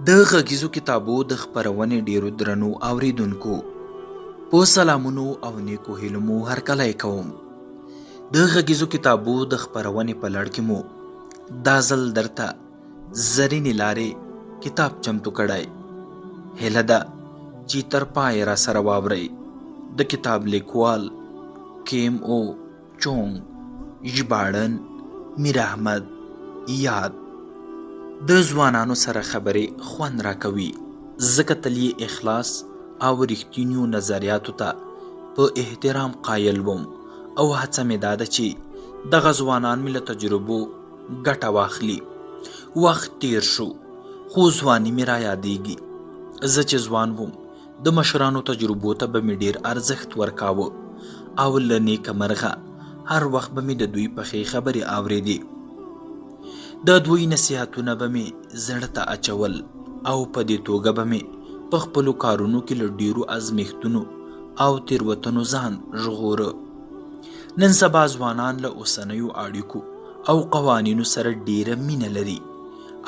د غږیزو کتابو د خپرونې ډیرو درنو اوریدونکو په سلامونو او نیکو هیلو مو هرکلی کوم. د غږیزو کتابو د خپرونې په لړ کې مو دا ځل درته زرینې لارې کتاب چمتو کړی. هیله ده چې تر پای را سره واورئ. د کتاب لیکوال کیم او چونګ، ژباړن میر احمد یاد. د ځوانانو سره خبرې خوند راکوي، ځکه تل یې اخلاص او رښتینیو نظریاتو ته په احترام قایل وم او هڅه مې دا ده چې دغه ځوانان مې له تجربو ګټه واخلي. وخت تیر شو خو ځواني مې را یادېږي. زه چې ځوان وم د مشرانو تجربو ته به مې ډېر ارزښت ورکاوه او له نیکه مرغه هر وخت به مې د دوی پخې خبرې اورېدې. د دوی نصیحتونه به مې زړه ته اچول او په دې توګه به مې په خپلو کارونو کې له ډېرو ازمیښتونو او تېروتنو ځان ژغوره. نن سبا ځوانان له اوسنیو اړیکو او قوانینو سره ډېره مینه لري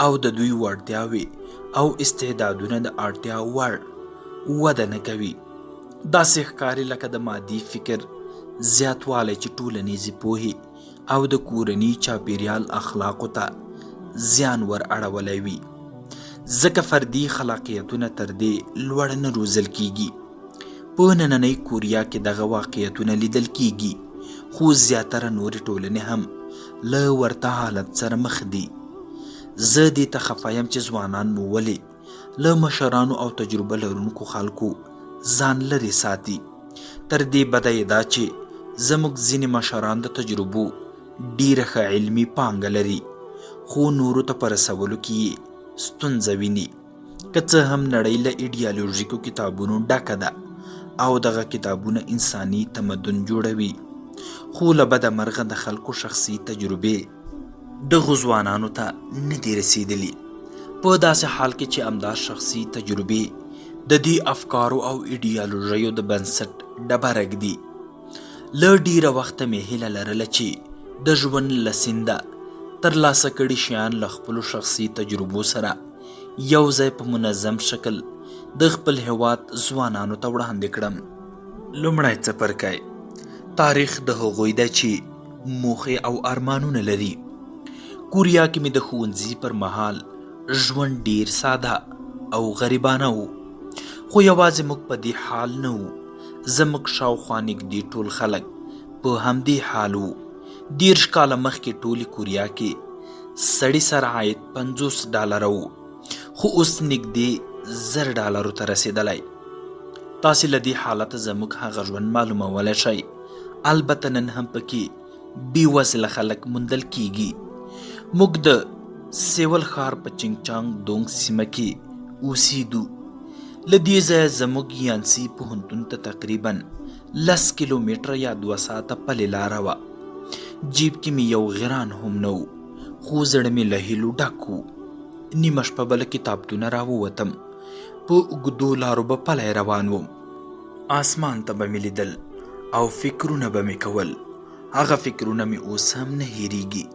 او د دوی وړتیاوې او استعدادونه د اړتیا وړ وده نه کوي. داسې ښکاري لکه د مادي فکر زیاتوالی چې ټولنیزې پوهې او د کورني چاپیریال اخلاقو ته زیان ور اړولی وي، ځکه فردي خلاقیتونه تر دې لوړ نه روزل کیږي. په نننۍ کوریا کې دغه واقعیتونه لیدل کیږي، خو زیاتره نورې ټولنې هم له ورته حالت سره مخ دي. زه دې ته خفه یم چې ځوانان مو ولې له مشرانو او تجربه لرونکو خلکو ځان لرې ساتي. تر دې بده یې دا چې زموږ ځینې مشران د تجربو ډیره ښه علمي پانګه لري، خو نورو ته په رسولو کې یې ستونزه ویني. که څه هم نړۍ له ایډیالوژیکو کتابونو ډکه ده او دغه کتابونه انساني تمدن جوړوي، خو له بده مرغه د خلکو شخصي تجربې دغو ځوانانو ته نه دي رسیدلي. په داسې حال کې چې همدا شخصي تجربې د دې افکارو او ایډیالوژیو د بنسټ ډبره ږدي. له ډیره وخته مې هیله لرله چې د ژوند له سینده ترلاسه کړي شیان له خپلو شخصي تجربو سره یو ځای په منظم شکل د خپل هیواد ځوانانو ته وړاندې کړم. لومړی څپرکی: تاریخ د هغوی ده چې موخې او ارمانونه لري. کوریا کې مې د ښوونځي پر مهال ژوند ډیر ساده او غریبانه و، خو یوازې موږ په دې حال نه وو. زموږ شاوخوا نږدې ټول خلک په همدې حال وو. 30 کاله مخکې ټولې کوریا کې سړي سر عاید $50 و، خو اوس نږدې $1000 ته رسیدلی. تاسې له دې حالته زموږ هغه ژوند معلومولی شئ. البته نن هم پکې بېوزله خلک موندل کیږي. موږ د سیول ښار په چینګچانګ دونګ سیمه کې اوسېدو. له دې ځایه زموږ یانسي پوهنتون ته تقریبا 10 کیلومتره یا 2 ساعته پلې لاره وه. جیب کې مې یو غیران هم نه و، خو زړه مې له هیلو ډک و. نیمه شپه به له کتابتونه راووتم. په اوږدو لارو به پلی روان وم. آسمان ته به مې لیدل او فکرونه به مې کول. هغه فکرونه مې اوس هم نه هیریږي.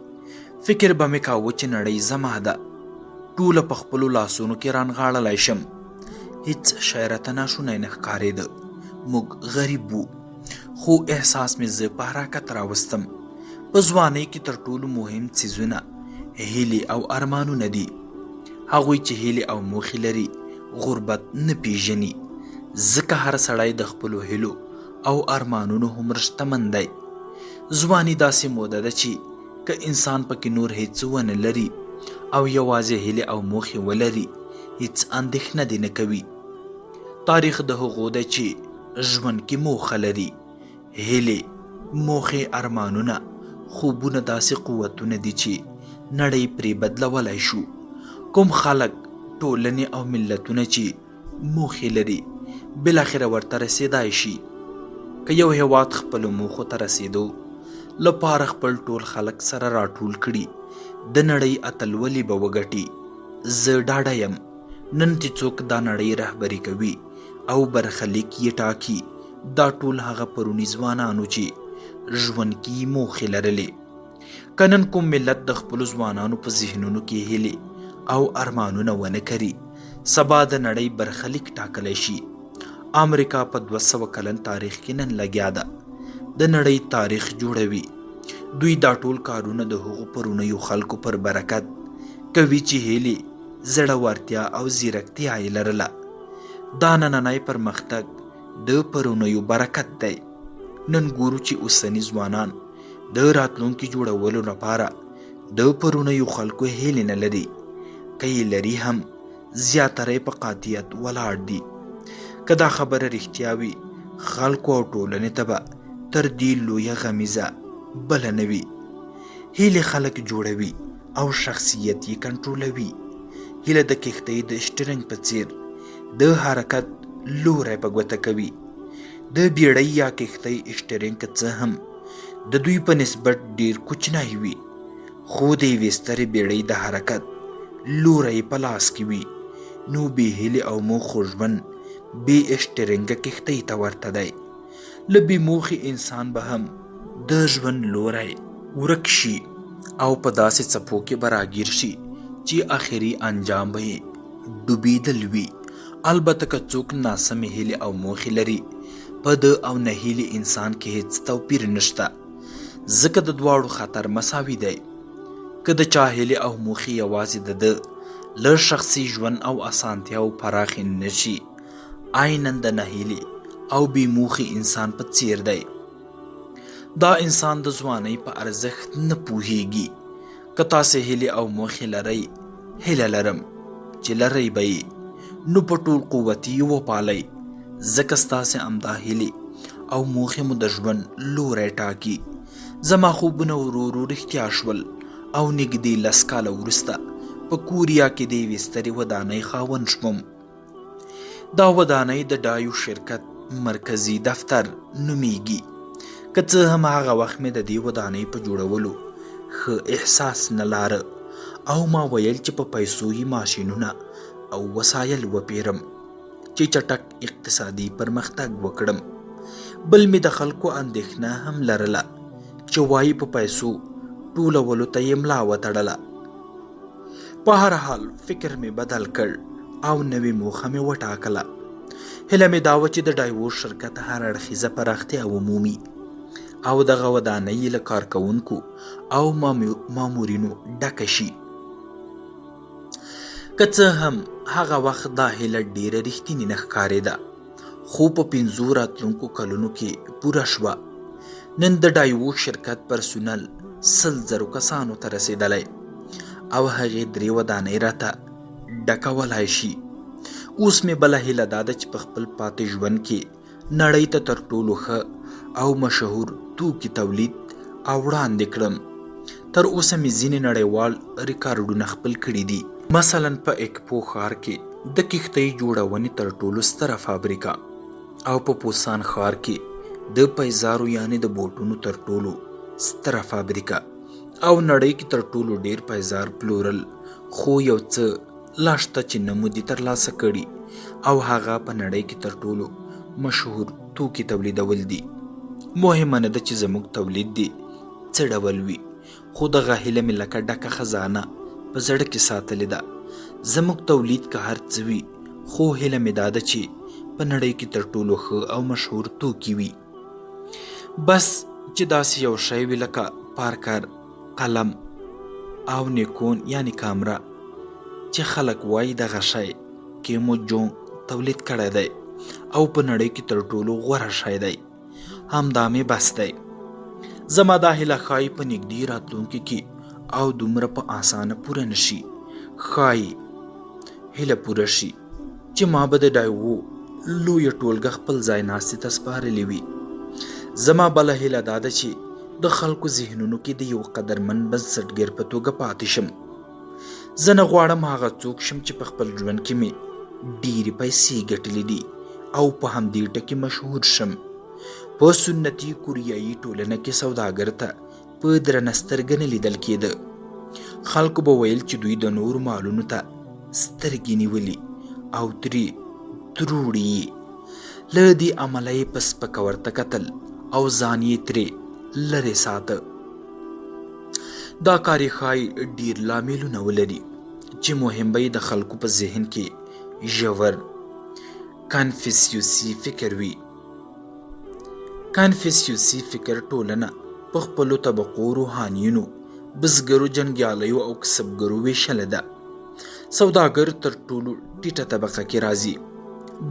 فکر به مې کاوه چې نړۍ زما ده، ټوله په خپلو لاسونو کې رانغاړلی شم. هیڅ شی راته ناشونی نه ښکارېده. موږ غریب وو، خو احساس مې زه په حرکت راوستم. په ځوانۍ کې تر ټولو مهم څیزونه هیلې او ارمانونه دي. هغوی چې هیلې او موخې لري غربت نه پیژني، ځکه هر سړی د خپلو هیلو او ارمانونو هومره شتمن دی. ځواني داسې موده ده چې که انسان پکې نور هیڅ ونه لري او یوازې هیلې او موخې ولري، هیڅ اندېښنه دې نه کوي. تاریخ د هغو دی چې ژوند کې موخه لري. هیلې، موخې، ارمانونه، خوبونه داسې قوتونه دي چې نړۍ پرې بدلولی شو. کوم خلک، ټولنې او ملتونه چې موخې لري بالاخره ورته رسیدای شي. که یو هیواد خپلو موخو ته رسیدو لپاره خپل ټول خلک سره راټول کړي، د نړۍ اتلولي به وګټي. زه ډاډه یم نن چې څوک دا نړۍ رهبري کوي او برخلیک یې ټاکي، دا ټول هغه پروني ځوانانو چې ژوند کې موخې لرلې. که نن کوم ملت د خپلو ځوانانو په ذهنونو کې هیلې او ارمانونه ونه کړي، سبا د نړۍ برخلیک ټاکلی شي. امریکا په 200 کلن تاریخ کې نن لګیا ده. د نړۍ تاریخ جوړوي. دوی دا ټول کارونه د هغو پرونیو خلکو پر برکت کوي چې هیلې، زړورتیا او ځیرکتیا یې لرله. دا نننی پرمختګ د پرونیو برکت دی. نن ګورو چې اوسني ځوانان د راتلونکي جوړولو لپاره د پرونیو خلکو هیلې نه لري. که یې لري هم زیاتره په قاطعیت ولاړ دي. که دا خبره رښتیا وي، خلکو او ټولنې ته به تر دې لویه غمیزه بله نه وي. هیلې خلک جوړوي او شخصیت یې کنټرولوي. هیله د کښتۍ د سټرنګ په څیر د حرکت لوری په ګوته کوي. د بیړۍ یا کښتۍ سټرنګ که څه هم د دوی په نسبت ډیر کوچنی وي، خو د یوې سترې بیړۍ د حرکت لوری په لاس کې وي. نو بې هیلې او موخو ژوند بې سټرنګه کښتۍ ته ورته دی. له بې موخې انسان به هم د ژوند لوری ورک شي او په داسې څپو کې به راګیر شي چې آخري انجام به یې ډوبېدل وي. البته که څوک ناسمې هیلې او موخې لري، په د او نه هیلې انسان کې هیڅ توپیر نشته، ځکه د دواړو خطر مساوي دی. که د چا هیلې او موخې یوازې د ده له شخصي ژوند او اسانتیاو پراخې نشي، عیناً د نهیلې او بې موخې انسان په څیر دی. دا انسان د ځوانۍ په ارزښت نه پوهیږي. که تاسې هیلې او موخې لرئ، هیله لرم چې لرئ به یې، نو په ټول قوت یې وپالئ، ځکه ستاسې همدا هیلې او موخې مو د ژوند لوری ټاکي. زما خوبونه ورو ورو رښتیا شول او نږدې 10 کاله وروسته په کوریا کې د یوې سترې ودانۍ خاوند شوم. دا ودانۍ د ډایو شرکت مرکزي دفتر نومیږي. که څه هم هغه وخت مې د دې ودانۍ په جوړولو ښه احساس نه لاره او ما ویل چې په پیسو یې ماشینونه او وسایل وپیرم چې چټک اقتصادي پرمختګ وکړم. بل مې د خلکو اندېښنه هم لرله چې وایي په پیسو ټولولو ته یې ملا وتړله. په هر حال فکر مې بدل کړ او نوې موخه مې وټاکله. هیله مې دا وه چې د ډایوو شرکت هر اړخیزه پراختیا ومومي او دغه ودانۍ له کارکوونکو او مامورینو ډکه شي. که څه هم هغه وخت دا هیله ډیره رښتینې نه ښکارېده، خو په 5 راتلونکو کلونو کې پوره شوه. نن د ډایوو شرکت پرسونل 100,000 کسانو ته رسېدلی او هغې 3 ودانۍ راته ډکولای شي. اوس مې بله هیله دا ده چې په خپل پاتې ژوند کې نړۍ ته تر ټولو ښه او مشهور توکي تولید او وړاندې کړم. تر اوسه مې ځینې نړیوال ریکارډونه خپل کړي دي. مثلا په اکپو ښار کې د کښتۍ جوړونې تر ټولو ستره فابریکه، او په پوسان ښار کې د پیزارو یعنې د بوټونو تر ټولو ستره فابریکه، او نړۍ کې تر ټولو ډیر پیزار پلورل. خو یو څه لا شته چې نه مو دي ترلاسه کړي، او هغه په نړۍ کې تر ټولو مشهور توکي تولیدول دي. مهمه نه ده چې زموږ تولید دي څه ډول وي، خو دغه هیله مې لکه ډکه خزانه په زړه کې ساتلې ده. زموږ تولید که هر څه وي، خو هیله مې دا ده چې په نړۍ کې تر ټولو ښه او مشهور توکي وي. بس چې داسې یو شی وي لکه پارکر قلم او نیکون یعنی کامرا، چې خلک وایي دغه شی کیمو جونګ تولید کړی دی او په نړۍ کې تر ټولو غوره شی دی. همدا مې بس دی. زما دا هیله ښایي په نږدې راتلونکي کې او دومره په اسانه پوره نشي. ښایي هیله پوره شي چې ما به د ډایوو لویه ټولګه خپل ځای ناستې ته سپارلې وي. زما بله هیله دا ده چې د خلکو ذهنونو کې د یو قدرمن بنسټګر په توګه پاتې شم. زه نه غواړم هغه څوک شم چې په خپل ژوند کې مې ډیرې پیسې ګټلې دي او په همدې ټکي مشهور شم. په سنتي کوریایي ټولنه کې سوداګر ته په درنه سترګه نه لیدل کېده. خلکو به ویل چې دوی د نورو مالونو ته سترګې نیولي او ترې دروړي یې. له دې عمله یې په سپکه ورته کتل او ځان یې ترې لرې ساته. دا کار یې ښایي ډیر لاملونه ولري چې مهم به د خلکو په ذهن کې ژور کانفیوسیوسي فکر وي. کانفیوسیوسي فکر ټولنه په خپلو طبقو، روحانیونو، بزګرو، جنګیالیو او کسبګرو ویشله ده. سوداګر تر ټولو ټیټه طبقه کې راځي.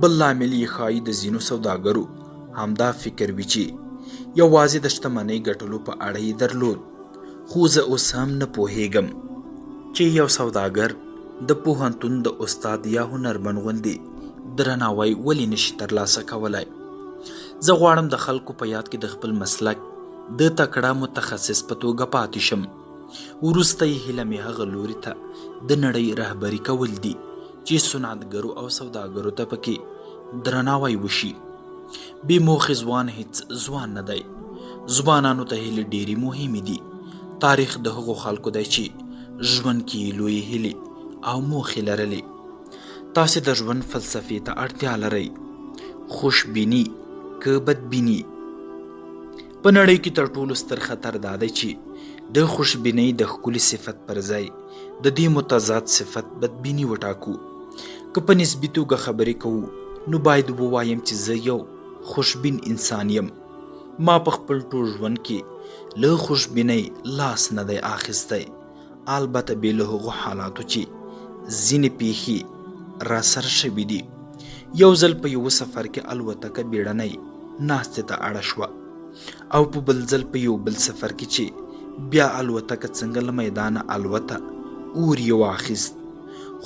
بل لامل یې ښایي د ځینو سوداګرو همدا فکر وي چې یوازې د شتمنۍ ګټلو په اړه یې درلود. خو زه اوس هم نه پوهیږم چې یو سوداګر د پوهنتون د استاد یا هنرمند غوندې درناوی ولې نشي ترلاسه کولی. زه غواړم د خلکو په یاد کې د خپل مسلک د تکړه متخصص په توګه پاتې شم. وروسته یې هیله مې هغه لوري ته د نړۍ رهبري کول دي چې صنعتګرو او سوداګرو ته پکې درناوی وشي. بې موخې ځوان هیڅ ځوان نه دی. ځوانانو ته هیلې ډېرې مهمې دي. تاریخ د هغو خلکو دی چې ژوند کې یې لویې هیلې او موخې لرلې. تاسې د ژوند فلسفې ته اړتیا لرئ. خوشبیني که بدبیني. په نړۍ کې تر ټولو ستر خطر دا دی چې د خوشبینۍ د ښکلي صفت پر ځای د دې متضاد صفت بدبیني وټاکو. که په نسبي توګه خبرې کوو نو باید ووایم چې زه یو خوشبین انسان یم. ما په خپل ټول ژوند کې له خوشبینۍ لاس نه دی اخیستی، البته بې له هغو حالاتو چې ځینې پیښې را سره شوي دي. یو ځل په یوه سفر کې الوتکه بیړنۍ ناستې ته اړه شوه او په بل ځل په یو بل سفر کې چې بیا الوتکه څنګه له میدانه الوته اور یې واخیست.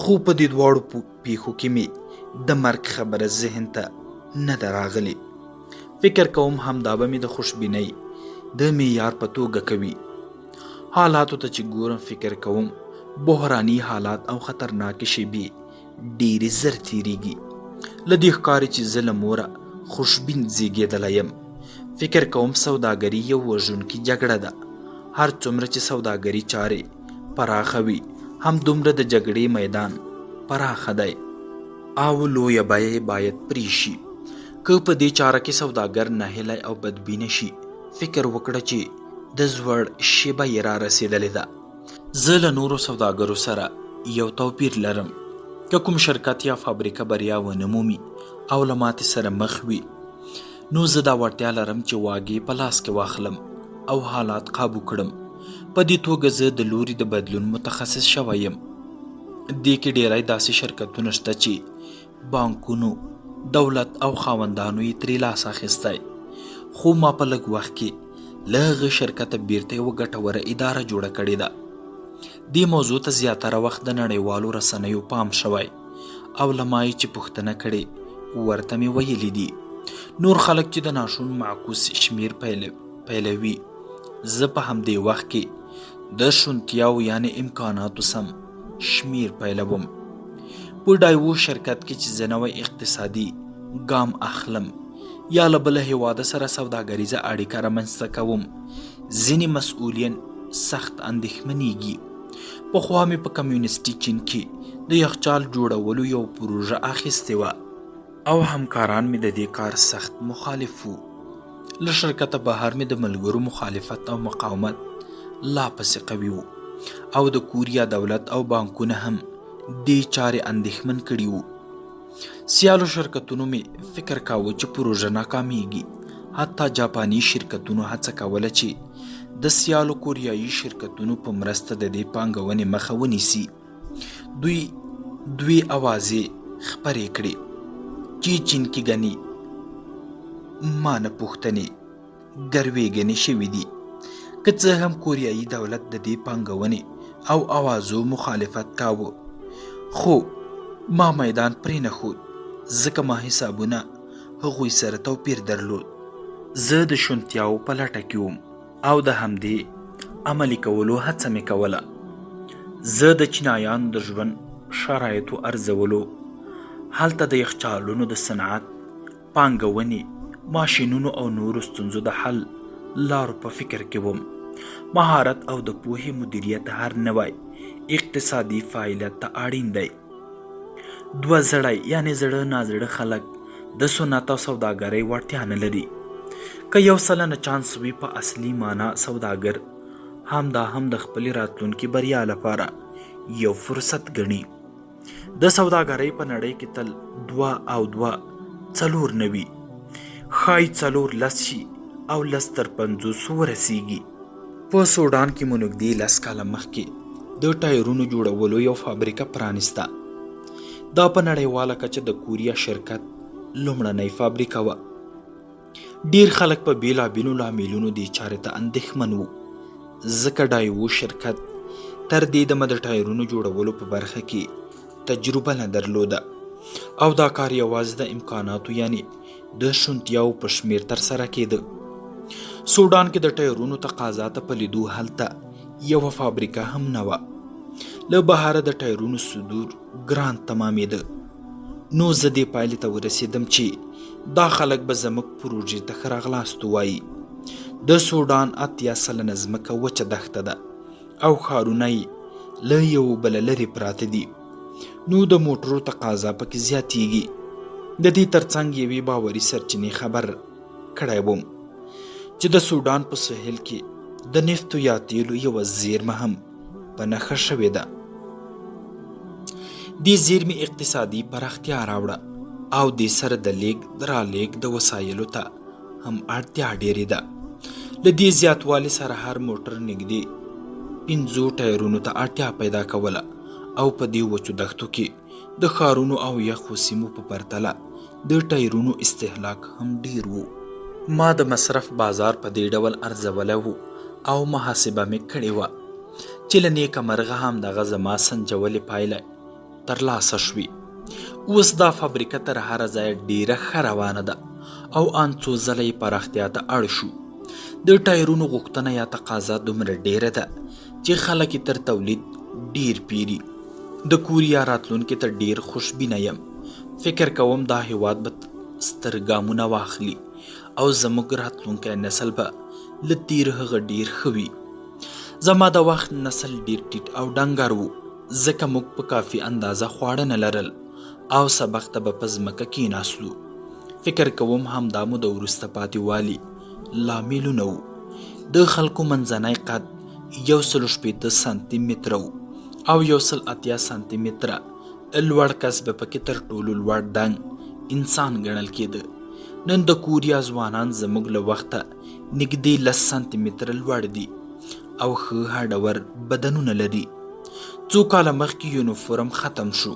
خو په دې دواړو پیښو کې مې د مرګ خبره ذهن ته نه ده راغلې. فکر کوم همدا به مې د خوشبینۍ د معیار په توګه کوي. حالاتو ته چې ګورم فکر کوم بحراني حالات او خطرناکې شیبې ډېرې زر تیریږي. له دې ښکاري چې زه له موره خوشبین زیږېدلی یم. فکر کوم سوداګري یو وژونکې جګړه ده. هر څومره چې سوداګري چارې پراخه وي همدومره د جګړې میدان پراخه دی او لویه بیه باید پرې شي. که په دې چاره کې سوداګر ناهیلی او بدبینه شي فکر وکړه چې د زوړ شیبه یې را رسېدلې ده. زه له نورو سوداګرو سره یو توپیر لرم. که کوم شرکت یا فابریکه بریا ونه مومي او له ماتې سره مخ وي نو زه دا وړتیا لرم چې واګې په لاس کې واخلم او حالات قابو کړم. په دې توګه زه د لوري د بدلون متخصص شوی یم. دې کې ډیری داسې شرکتونه شته چې بانکونو، دولت او خاوندانو یې ترې لاس اخیستی. خو ما په لږ وخت کې له هغه شرکته بیرته یوه ګټوره اداره جوړه کړې ده. دې موضوع ته زیاتره وخت د نړیوالو رسنیو پام شوی او له ما یې چې پوښتنه کړې ورته مې ویلي دي. نور خلک چې د ناشون معکوس شمیر پیلوي، زه په همدې وخت کې د شونتیاو یعنی امکاناتو سم شمیر پیلوم. په ډایوو شرکت کې چې زه نوی اقتصادي ګام اخلم یا له بله هیواده سره سوداګریزه اړیکه رامنځته کوم ځینې مسؤلین سخت اندېښمنېږي. پخوا مې په کمیونیستي چین کې د یخچال جوړولو یو پروژه اخیستې وه او همکاران مې د دې کار سخت مخالف وو. له شرکته بهر مې د ملګرو مخالفت او مقاومت لا پسې قوي وو او د کوریا دولت او بانکونه هم دې چارې اندېښمن کړي وو. سیالو شرکتونو مې فکر کاوه چې پروژه ناکامیږي. حتی جاپاني شرکتونو هڅه کوله چې د سیالو کوریایي شرکتونو په مرسته د دې پانګونې مخه ونیسي. دوی اوازې خپرې کړې چې چین کې ګنې مانه پوښتنې ګروېږنې شوي دي. که څه هم کوریایي دولت د دې پانګونې او اوازو مخالفت کاوه خو ما میدان پرې نه ښود ځکه ما حسابونه هغوی سره توپیر درلود. زه د شونتیاو په لټه کې وم او د همدې عملي کولو هڅه مې کوله. زه د چینایانو د ژوند شرایطو ارزولو، هلته د یخچالونو د صنعت، پانګونې، ماشینونو او نورو ستونزو د حل لارو په فکر کې وم. مهارت او د پوهې مدیریت هر نوی اقتصادي فعالیت ته اړین دی. دوه زړی یعنی زړه نازړه خلک د صنعت او سوداګرۍ وړتیا نه لري. که یو سلنه چانس وي په اصلي معنا سوداګر همدا هم د خپلې راتلونکي بریا لپاره یو فرصت ګڼي. د سوداګرۍ په نړۍ کې تل 2 او 2 4 نه وي، ښایي 4 لس شي او لس تر 50 ورسیږي. په سوډان کې مو نږدې 10 کاله مخکې د ټایرونو جوړولو یو فابریکه پرانیسته. دا په نړیواله کچه د کوریا شرکت لومړنۍ فابریکه وه. ډیر خلک په بیلابیلو لاملونو دې چارې ته اندېښمن وو، ځکه ډایو شرکت تر دې دمه د ټایرونو جوړولو په برخه کې تجربه نه درلوده او دا کار یوازې د امکاناتو یعنی د شونتیاو په شمیر ترسره کېده. سوډان کې د ټایرونو تقاضا ته په لیدو هلته یوه فابریکه هم نه وه. له بهره د ټایرونو صدور ګران تمامېده. نو زه دې پایلې ته ورسېدم چې دا خلک به زموږ پروژې ته ښه راغلاست ووایي. د سوډان 80 سلنه ځمکه وچه دښته ده او ښارونه یې له یو بله لرې پراته دي. نو د موټرو تقاضا پکې زیاتیږي. د دې ترڅنګ یوې باوري سرچینې خبر کړی وم چې د سوډان په ساحل کې د نفتو یا تیلو یوه زیرمه هم په نښه شوې ده. دې زیرمې اقتصادي پراختیا راوړه او دې سره د لیږد رالېږد د وسایلو ته هم اړتیا ډېرې ده. له دې زیاتوالي سره هر موټر نږدې 5 ټایرونو ته اړتیا پیدا کوله او په دې وچو دښتو کې د ښارونو او یخو سیمو په پرتله د ټایرونو استهلاک هم ډیر وو. ما د مصرف بازار په دې ډول ارزولی وو او محاسبه مې کړې وه چې له نیکه مرغه هم دغه زما سنجولې پایله ترلاسه شوې. اوس دا فابریکه تر هره ځایه ډیره ښه روانه ده او ان څو ځله یې پراختیا ته اړ شو. د ټایرونو غوښتنه یا تقاضا دومره ډیره ده چې خلک یې تر تولید ډیر پیري. د کوریا راتلونکي ته ډیر خوشبینه یم. فکر کوم دا هیواد به ستر ګامونه واخلي او زموږ راتلونکی نسل به له تیر هغه ډیر ښه وي. زما د وخت نسل ډیر ټیټ او ډنګر وو، ځکه موږ په کافي اندازه خواړه نه لرل او سبق ته به په ځمکه کېناستو. فکر کوم همدا مو د وروسته پاتې والي لاملونه وو. د خلکو منځنی قد 160 سانتي متره وو او 180 سانتي متره لوړ کس به پکې تر ټولو لوړ دنګ انسان ګڼل کېده. نن د کوریا ځوانان زموږ له وخته نږدې 10 سانتي متره لوړ دي او ښه هډور بدنونه لري. څو کاله مخکې یونیفورم ختم شو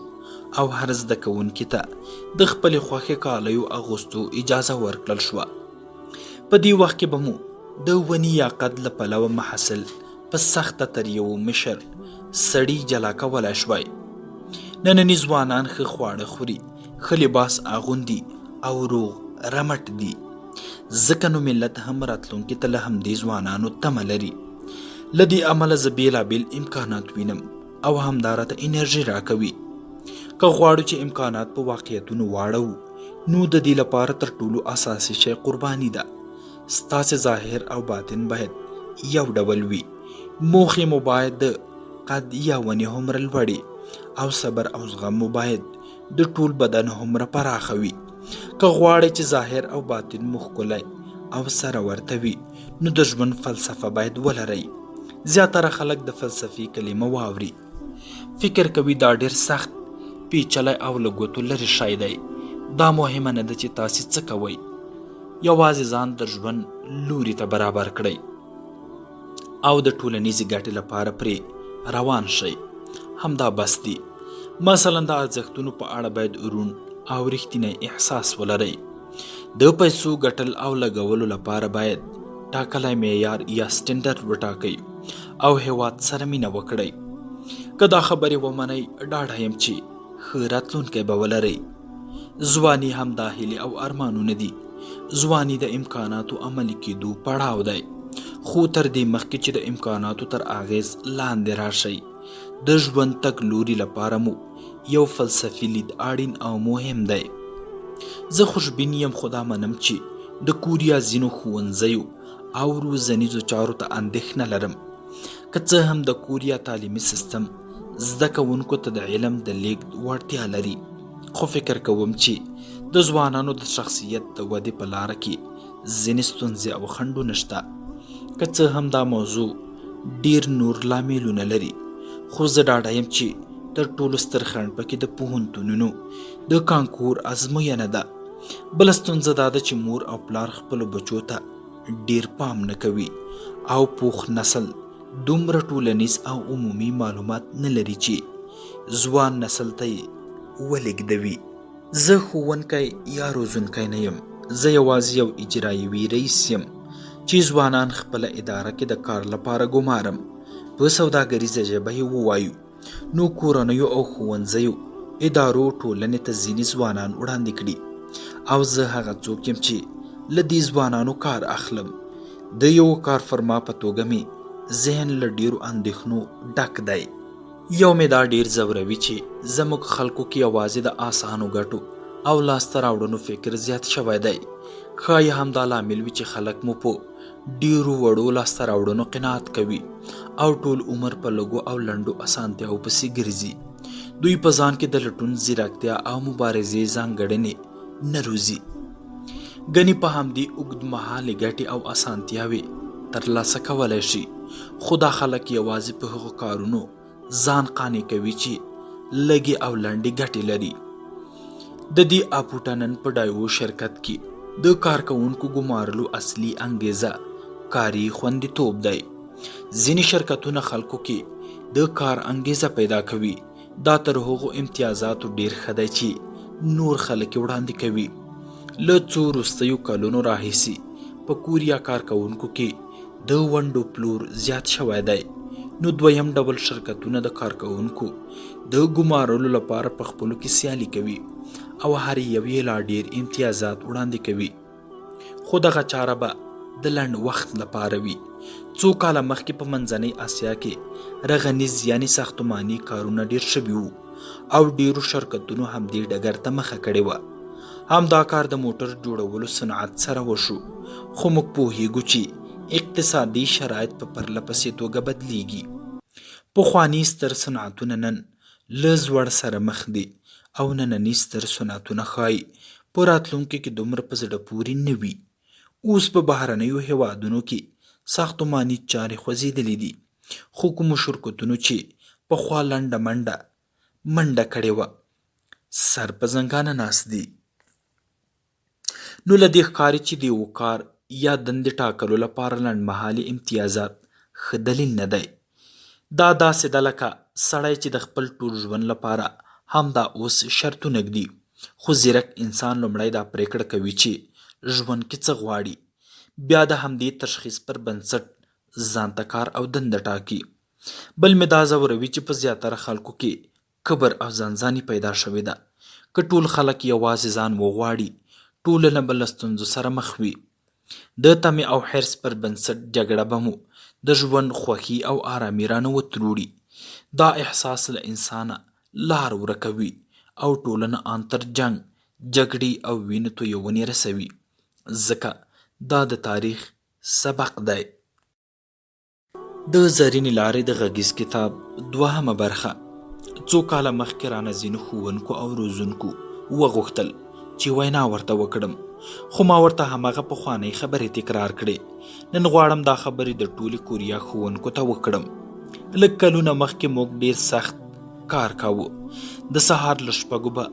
او هر زده کوونکي ته د خپلې خوښې کالیو اغوستو اجازه ورکړل شوه. په دې وخت کې به مو د ونې یا قد له پلوه محصل په سخته تر یو مشر سړي جلا کولی شوی. ننني ځوانان ښه خواړه خوري، ښه لباس اغوندي او روغ رمټ دي. ځکه نو ملت هم راتلونکي ته له همدې ځوانانو تمه لري. له دې امله زه بېلابېل امکانات وینم او همدا راته انرژي راکوي. که غواړو چې امکانات په واقعیتونو واړوو نو د دې لپاره تر ټولو اساسي شی قرباني ده. ستاسې ظاهر او باطن باید یو ډول وي. موخې مو باید د قد یا ونې هومره لوړې او صبر او زغم مو باید د ټول بدن هومره پراخه وي. که غواړئ چې ظاهر او باطن مو ښکلی او سره ورته وي نو د ژوند فلسفه باید ولرئ. زیاتره خلک د فلسفي کلمه واوري، فکر کوي دا ډیر سخت، پیچلی او له ګوتو لرې شی دی. دا مهمه نه ده چې تاسې څه کوئ، یوازې ځان د ژوند لوري ته برابر کړئ او د ټولنیزې ګټې لپاره پرې روان شئ. همدا بس دی. مثلا د ارزښتونو په اړه باید روڼ او رښتینی احساس ولرئ. د پیسو ګټل او لګولو لپاره باید ټاکلی معیار یا سټنډرډ وټاکئ او هیواد سره مینه وکړئ. که دا خبرې ومنئ ډاډه یم چې ښه راتلونکی به ولرئ. ځواني هم دا هیلې او ارمانونه دي. ځواني د امکاناتو عملي کېدو پړاو دی، خو تر دې مخکې چې د امکاناتو تر اغیز لاندې راشئ د ژوند تګ لوري لپاره مو یو فلسفي لید اړین او مهم دی. زه خوشبین یم خو دا منم چې د کوریا ځینو ښوونځیو او روزنیزو چارو ته اندېښنه لرم. که څه هم د کوریا تعلیمي سیستم زده کوونکو ته د علم د لیږد وړتیا لري، خو فکر کوم چې د ځوانانو د شخصیت د ودې په لاره کې ځینې ستونزې او خنډونه شته. که څه هم دا موضوع ډیر نور لاملونه لري، خو زه ډاډه یم چې تر ټولو ستر خنډ پکې د پوهنتونونو د کانکور ازموینه ده. بله ستونزه دا ده چې مور او پلار خپلو بچو ته ډیر پام نه کوي او پوخ نسل دومره ټولنیز او عمومي معلومات نه لري چې ځوان نسل ته یې ولېږدوي. زه ښوونکی یا روزونکی نه یم، زه یوازې یو اجرایوي رئیس یم چې ځوانان خپله اداره کې د کار لپاره ګمارم. په سوداګریزه ژبه یې ووایو نو کورنیو او ښوونځیو ادارو ټولنې ته ځینې ځوانان وړاندې کړي او زه هغه څوک یم چې له دې ځوانانو کار اخلم. د یو کارفرما په توګه مې ذهن له ډیرو اندېښنو ډک دی. یو مې دا ډیر ځوروي چې زموږ خلکو کې یوازې د اسانو ګټو او لاسته راوړنو فکر زیات شوی دی. ښایي همدا لامل وي چې خلک مو په ډیرو وړو لاسته راوړنو قناعت کوي او ټول عمر په لږو او لنډو اسانتیاو پسې ګرځي. دوی په ځان کې د لټون ځیرکتیا او مبارزې ځانګړنې نه روزي. ګنې په همدې اوږدمهالې ګټې او اسانتیاوې ترلاسه کولی شي، خو دا خلک یوازې په هغو کارونو ځان قانع کوي چې لږې او لنډې ګټې لري. د دې اپوټه نن په ډایو شرکت کې د کارکوونکو ګمارلو اصلي انګیزه کاري خوندیتوب دی. ځینې شرکتونه خلکو کې د کار انګیزه پیدا کوي. دا تر هغو امتیازاتو ډیر ښه دی چې نور خلک وړاندې کوي. له څو وروستیو کلونو راهیسې په کوریا کارکوونکو کې د ونډو پلور زیات شوی دی. نو دویم ډول شرکتونه د کارکوونکو د ګمارلو لپاره په خپلو کې سیالي کوي او هر یو یې لا ډیر امتیازات وړاندې کوي. خو دغه چاره به د لنډ وخت لپاره وي. څو کاله مخکې په منځنۍ اسیا کې رغنیز یعنی ساختماني کارونه ډیر شوي وو او ډیرو شرکتونو همدې ډګر ته مخه کړې وه. همدا کار د موټر جوړولو صنعت سره وشو، خو موږ پوهیږو چې اقتصادي شرایط په پرله پسې توګه بدلیږي. پخواني ستر صنعتونه نن له زوړ سره مخ دي او ننني ستر صنعتونه ښایي په راتلونکي کې دومره په زړه پورې نه وي. اوس په بهرنیو هیوادونو کې ساختماني چارې خوځېدلې دي، خو کومو شرکتونو چې پخوا لنډه منډه کړې وه سر په زنګانه ناست دي. نو له دې ښکاري چې د یو کار یا دندې ټاکلو لپاره لنډمهالي امتیازات ښه دلیل نه دی. دا داسې ده لکه سړی چې د خپل ټول ژوند لپاره همدا اوس شرطونه ږدي، خو ځیرک انسان لومړی دا پریکړه کوي چې ژوند کې څه غواړي، بیا د همدې تشخیص پر بنسټ ځان ته کار او دنده ټاکي. بل مې دا ځوروي چې په زیاتره خلکو کې کبر او ځانځاني پیدا شوې ده. که ټول خلک یوازې ځان وغواړي، ټولنه به له ستونزو سره مخ وي. د تمې او حرص پر بنسټ جګړه به مو د ژوند خوښي او آرامي رانه وتروړي. دا احساس له انسانه لار ورکوي او ټولنه ان تر جنګ، جګړې او وینو تویونې رسوي. ځکه دا د تاریخ سبق دی. د زرینې لارې د غږیز کتاب دوهمه برخه. څو کاله مخکې رانه ځینو ښوونکو او روزونکو وغوښتل چې وینا ورته وکړم، خو ما ورته هماغه پخوانۍ خبرې تکرار کړې. نن غواړم دا خبرې د ټولې کوریا ښوونکو ته وکړم. لږ کلونه مخکې موږ ډیر سخت کار کاوه. د سهار له 6 به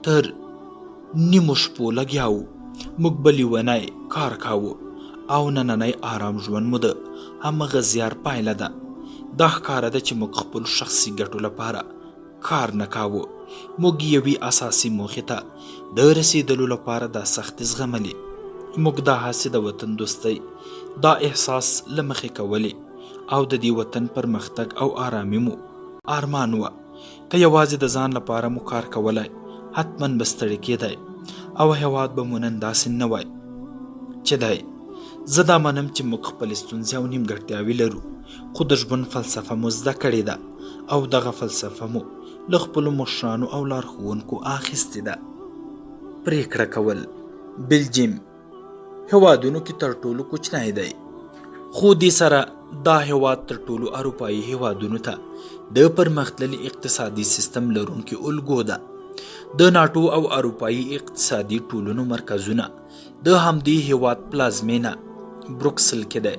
تر نیمو شپو لګیا وو. موږ به لیونی کار کاوه او نننی آرام ژوند مو د همغه زیار پایله ده. دا ښکاره ده چې موږ خپل شخصي ګټو لپاره کار نه کاوه. موږ یوې اساسي موخې ته د رسیدلو لپاره دا سختې زغملې. موږ دا هڅې د وطن دوستۍ دا احساس له مخې کولې او د دې وطن پرمختګ او آرامي مو ارمان وه. که یوازې د ځان لپاره مو کار کولای، حتما به ستړي کېدی او هیواد به مو نن داسې نه وای چې دی. زه دا منم چې موږ خپلې ستونزې او نیمګړتیاوې لرو، خو د ژوند فلسفه مو زده کړې ده او دغه فلسفه مو له خپلو مشرانو او لارښوونکو اخیستې ده. پریکړه کول. بلجیم هیوادونو کې تر ټولو کوچنی دی، خو دې سره دا هیواد تر ټولو اروپایي هیوادونو ته د پرمختللي اقتصادي سیستم لرونکي الګو ده. د ناټو او اروپایي اقتصادي ټولنو مرکزونه د همدې هیواد پلازمینه بروکسل کې دی.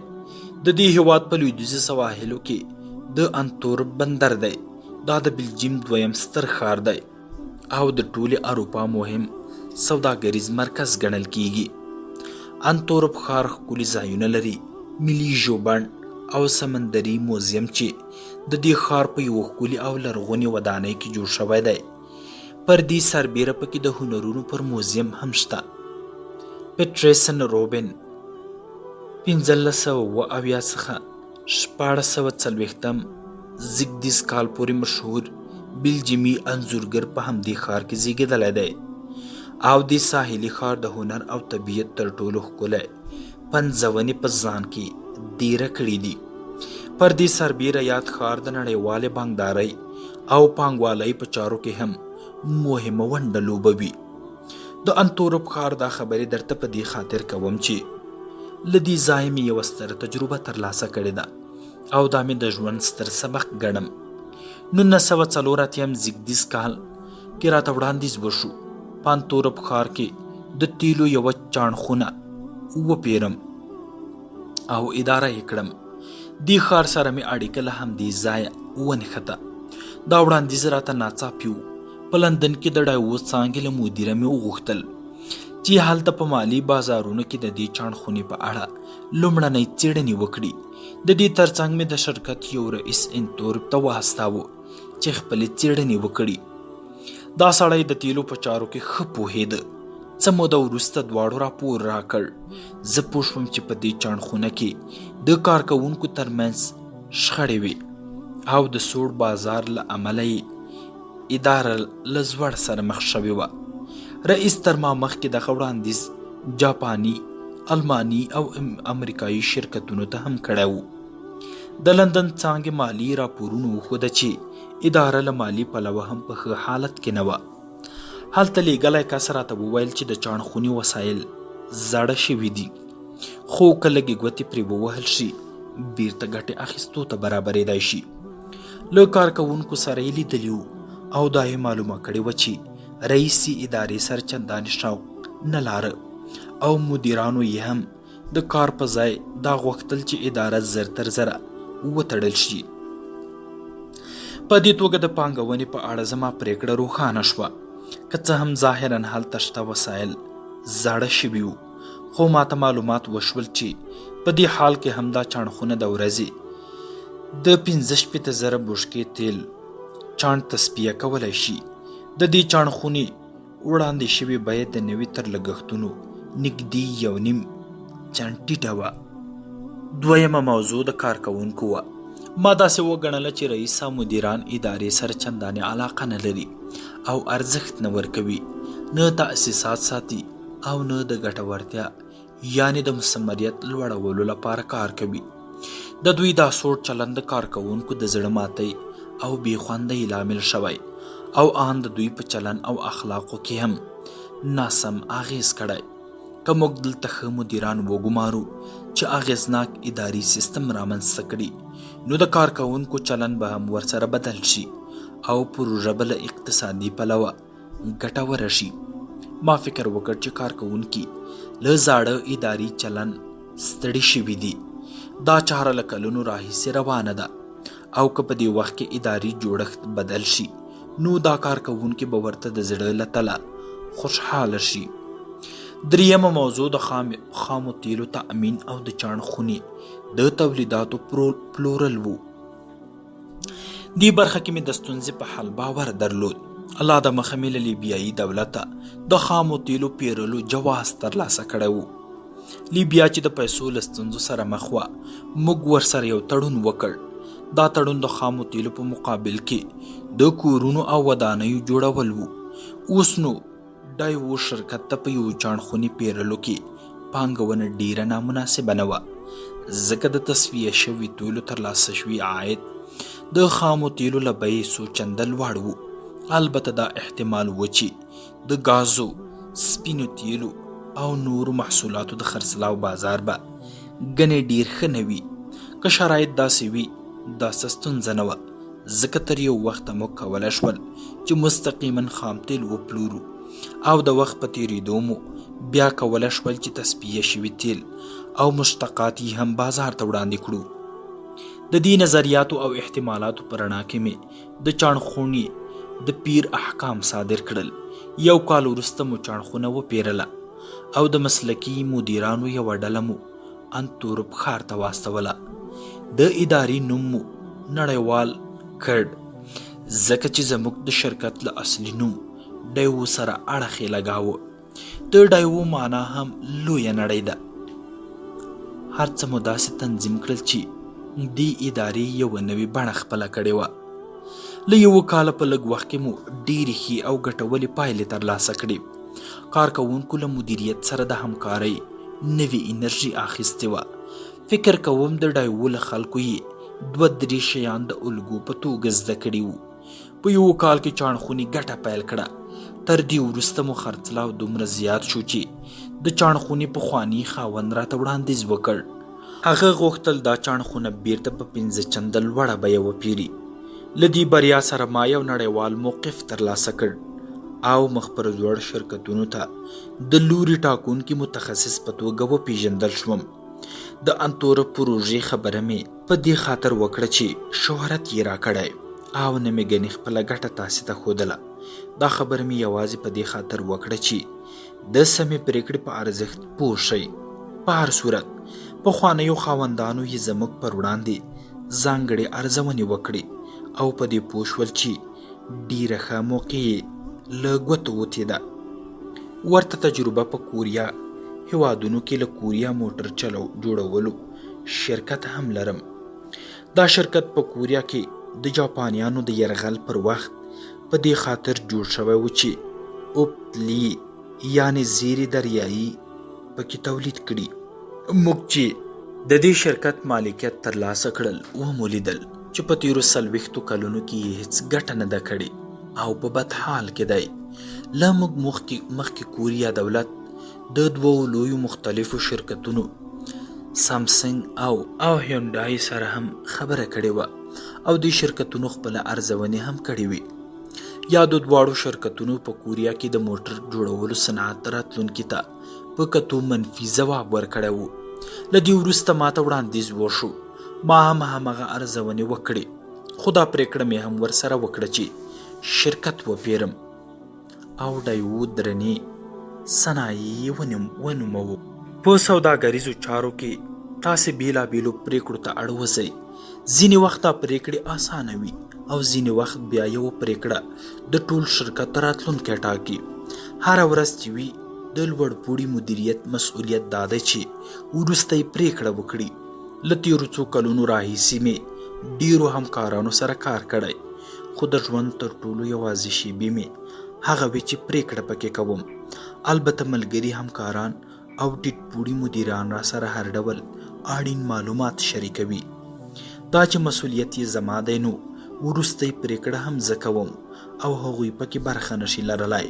د دې هیواد په لویدیځي سواحلو کې د انتورپ بندر دی. دا د بلجیم دویم ستر ښار دی او د ټولې اروپا مهم سوداګریز مرکز ګڼل کیږي. انتورپ ښار ښکلي ځایونه لري، ملي ژوبڼ او سمندري موزیم چې د دې ښار په یوه ښکلي او لرغونې ودانۍ کې جوړ شوی دی. پر دې سربیره پکې د هنرونو پر موزیم هم شته. پیټریسن روبین 1570 څخه 1640 زیږدیز کال پورې مشهور بلجیمي انځورګر په همدې ښار کې زیږېدلی دی او دې ساحلي ښار د هنر او طبیعت تر ټولو ښکلی پنځونې په ځان کې دیره کړي دي. پر دې سربیره یاد ښار د نړیوالې بانکدارۍ او پانګوالۍ په چارو کې هم مهمه ونډه لوبوي. د انتورپ ښار دا خبرې درته په دې خاطر کوم چې له دې ځایه مې یوه ستره تجربه ترلاسه کړې ده او دا مې د ژوند ستر سبق ګڼم. 1984 زیږدیز کال کې راته وړاندیز وشو په انتورپ ښار کې د تیلو یوه چاڼخونه وپیرم او اداره یې کړم. دې ښار سره مې اړیکه له همدې ځایه ونښته. دا وړاندیز راته ناڅاپي و. په لندن کې د ډایوو څانګې له مدیره مې وغوښتل چې هلته په مالي بازارونو کې د دې چاڼخونې په اړه لومړنۍ څېړنې وکړي. د دې ترڅنګ مې د شرکت یو رئیس انتورپ ته واستاوه چې خپلې څېړنې وکړي. دا سړی د تیلو په چارو کې ښه پوهېده. څه موده وروسته دواړو راپور راکړ. زه پوه شوم چې په دې چاڼخونه کې د کارکوونکو ترمنځ شخړې وې او د سوړ بازار له امله یې اداره له زوړ سره مخ شوې وه. رئیس تر ما مخکې دغه وړاندیز جاپاني، الماني او امریکایي شرکتونو ته هم کړی و. د لندن څانګې مالي راپورونو وښوده چې اداره له مالي پلوه هم په ښه حالت کې نه وه. هلته لیږلی کس راته وویل چې د چاڼخونې وسایل زاړه شوي دي خو که لږې ګوتې پرې ووهل شي بیرته ګټې اخیستو ته برابرېدای شي. له کارکوونکو سره یې لیدلي وو او دا یې معلومه کړې وه چې رئیسي ادارې سره چندانې شوق نه لاره او مدیرانو یې هم د کار په ځای دا غوښتل چې اداره زر تر زره وتړل شي. په دې توګه د پانګونې په اړه زما پرېکړه روښانه شوه. که څه هم ظاهرا هلته شته وسایل زاړه شوي وو خو ماته معلومات وشول چې په دې حال کې هم دا چاڼخونه د ورځې د 15,000 بوشکې تیل چاڼ تصفیه کولی شي. د دې چاڼخونې وړاندې شوې بیه د نوي تر لګښتونو نږدې 1.5 چنډ ټیټه وه. دویمه موضوع د کارکوونکو وه. ما داسې وګڼله چې رئیس او مدیران ادارې سره چندانې علاقه نه لري او ارزښت نه ورکوي، نه تأسیسات ساتي او نه د ګټورتیا یعنې د مثمریت لوړولو لپاره کار کوي. د دوی دا سوړ چلند د کارکوونکو د زړه ماتۍ او بې خوندۍ لامل شوی او ان د دوی په چلن او اخلاقو کې هم ناسم اغیز کړی. که موږ دلته ښه مدیران وګمارو چې اغیزناک اداري سیستم رامنځته کړي نو د کارکوونکو چلن به هم ورسره بدل شي او پروژه به له اقتصادي پلوه ګټوره شي. ما فکر وکړ چې کارکوونکي له زاړه اداري چلن ستړي شوي دي. دا چاره له کلونو راهیسې روانه ده او که په دې وخت کې اداري جوړښت بدل شي نو دا کارکوونکي به ورته د زړه له تله خوشحاله شي. دریمه موضوع د خامو تیلو تأمین او د چاڼخونې د تولیداتو پلورل وو. دې برخه کې مې د ستونزې په حل باور درلود. الله د مخه مې له لیبیایي دولته د خامو تیلو پیرلو جواز ترلاسه کړی وو. لیبیا چې د پیسو له ستونزو سره مخ وه موږ ورسره یو تړون وکړ. دا تړون د خامو تیلو په مقابل کې د کورونو او ودانیو جوړول وو. اوس نو ډایوو شرکت ته په یو چاڼخونې پیرلو کې پانګونه ډیره نامناسبه نه وه ځکه د تصفیه شوي تیلو ترلاسه شوي عاید د خامو تیلو له بیې څو چنده لوړ وو. البته دا احتمال و چې د ګازو، سپینو تیلو او نورو محصولاتو د خرڅلاو بازار به ګنې ډیر ښه نه وي. که شرایط داسې وي دا څه ستونزه نه وه ځکه تر یو وخته موږ کولی شول چې مستقیما خام تیل وپلورو او د وخت په تیریدو مو بیا کولی شول چې تصفیه شوي تیل او مشتقات یې هم بازار ته وړاندې کړو. د دې نظریاتو او احتمالاتو په رڼا کې مې د چاڼخونې د پیر احکام صادر کړل. 1 کال وروسته مو چاڼخونه وپیرله او د مسلکي مدیرانو یوه ډله مو انتورپ ښار ته واستوله. د ادارې نوم مو نړیوال کړ ځکه چې زموږ د شرکت له اصلي نوم ډیو سره اړخ یې لګاوه. د ډیو معنا هم لویه نړۍ ده. هر څه مو داسې تنظیم کړل چې دې ادارې یوه نوې بڼه خپله کړې وه. له 1 کاله په لږ وخت کې مو ډېرې ښې او ګټورې پایلې ترلاسه کړې. کارکوونکو له مدیریت سره د همکارۍ نوې انرژي اخیستې وه. فکر کوم د ډایو له خلکو یې 2-3 شیان د الګو په توګه زده کړي وو. په 1 کال کې چاڼخونې ګټه پیل کړه. تر دې وروسته مو خرڅلاو دومره زیات شو چې د چاڼخونې پخواني خاوند راته وړاندیز وکړ. هغه غوښتل دا چاڼخونه بیرته په 5 چنده لوړه بیه وپیري. له دې بریا سره ما یو نړیوال موقف ترلاسه کړ او مخ پر ځوړ شرکتونو ته د لوري ټاکونکي متخصص په توګه وپیژندل شوم. د انتورپ پروژې خبره مې په دې خاطر وکړه چې شهرت یې راکړی او نه مې ګنې خپله ګټه تاسې ته ښودله. دا خبره مې یوازې په دې خاطر وکړه چې د سمې پرېکړې په ارزښت پوه شئ. په هر صورت پخوانیو خاوندانو یې زموږ پر وړاندې ځانګړې ارزونې وکړې او په دې پوه شول چې ډېره ښه موقع یې له ګوتو وتېده. ورته تجربه په کوریا هیوادونو کې له کوریا موټر جوړولو شرکت هم لرم. دا شرکت په کوریا کې د جاپانیانو د یرغل پر وخت په دې خاطر جوړ شوی و چې اوپتلی یعنی زیرې دریایي پکې تولید کړي. موږ چې د دې شرکت مالکیت ترلاسه کړل ومو لیدل چې په تیرو 40 کلونو کې یې هیڅ ګټه نه ده کړې او په بد حال کې دی. له موږ مخکې کوریا دولت د 2 لویو مختلفو شرکتونو سامسنګ او هیونډای سره هم خبره کړې وه او دې شرکتونو خپله ارزونې هم کړې وې. یادو دواړو شرکتونو په کوریا کې د موټر جوړولو صنعت راتلونکي ته په کتو منفي ځواب ورکړی و. له دې وروسته ماته وړاندیز وشو. ما هم همغه ارزونې وکړې خو دا پرېکړه مې هم ورسره وکړه چې شرکت وپیرم او ډایو درنې صنایع ونوموو. په سوداګریزو چارو کې تاسې بېلابېلو پرېکړو ته اړ وځئ. ځینې وخت دا پرېکړې اسانه وي او ځینې وخت بیا یوه پرېکړه د ټول شرکت راتلونکی ټاکي. هره ورځ چې وي د لوړ پوړي مدیریت مسؤلیت دا دی چې وروسته یې پرېکړه وکړي. له تېرو څو کلونو راهیسې مې ډېرو همکارانو سره کار کړی خو د ژوند تر ټولو یوازې شېبې مې هغه وې چې پرېکړه پکې کوم. البته ملګري همکاران او ټیټ پوړي مدیران را سره هر ډول اړین معلومات شریکوي. دا چې مسؤلیت یې زما دی نو وروسته یې پرېکړه هم زه کوم او هغوی پکې برخه نشي لرلی.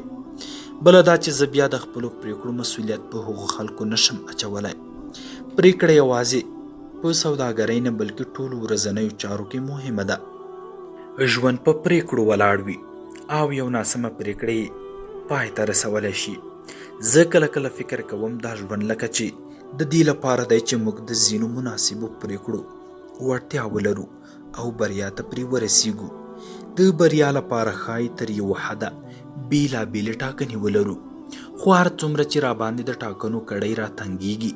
بله دا چې زه بیا د خپلو پرېکړو مسؤلیت په هغو خلکو نشم اچولی. پرېکړه یوازې په سوداګرۍ نه بلکې ټولو ورځنیو چارو کې مهمه ده. ژوند په پرېکړو ولاړ وي او یو ناسمه پرېکړه یې پای ته رسولی شي. زه کله کله فکر کوم دا ژوند لکه چې د دې لپاره دی چې موږ د ځینو مناسبو پرېکړو وړتیا ولرو او بریا ته پرې ورسیږو. د بریا لپاره ښایي تر یوه حده بېلابېلې ټاکنې ولرو خو هر څومره چې راباندې د ټاکنو کړۍ راتنګېږي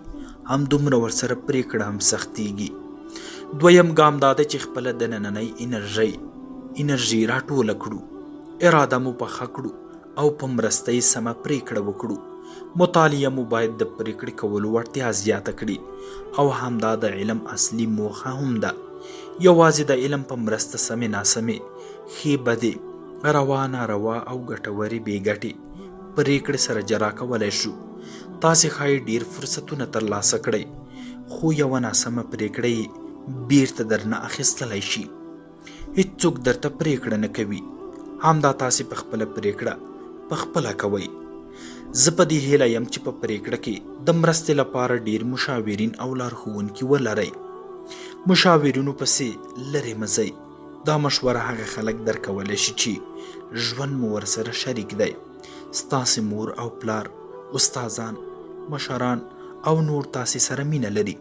همدومره ورسره پرېکړه هم سختېږي. دویم ګام دا دی چې خپله دنننۍ انرژي راټوله کړو، اراده مو پخه کړو او په مرسته یې سمه پرېکړه وکړو. مطالعه مو باید د پرېکړې کولو وړتیا زیاته کړي او همدا د علم اصلي موخه هم ده. یوازې د علم په مرسته سمې ناسمې ښې بدې روا ناروا او ګټورې بې ګټې پرېکړې سره جلا کولی شو. تاسې ښایي ډېر فرصتونه ترلاسه کړئ خو یوه ناسمه پرېکړه یې بیرته درنه اخیستلی شي. هېڅوک درته پرېکړه نه کوي، همدا تاسې په خپله پرېکړه پخپله کوئ. زه په دې هیله یم چې په پرېکړه کې د مرستې لپاره ډېر مشاورین او لارښوونکي ولرئ. مشاورینو پسې لرې مه ځئ. دا مشوره هغه خلک درکولی شي چې ژوند مو ورسره شریک دی. ستاسې مور او پلار، استادان، مشران او نور تاسې سره مینه لري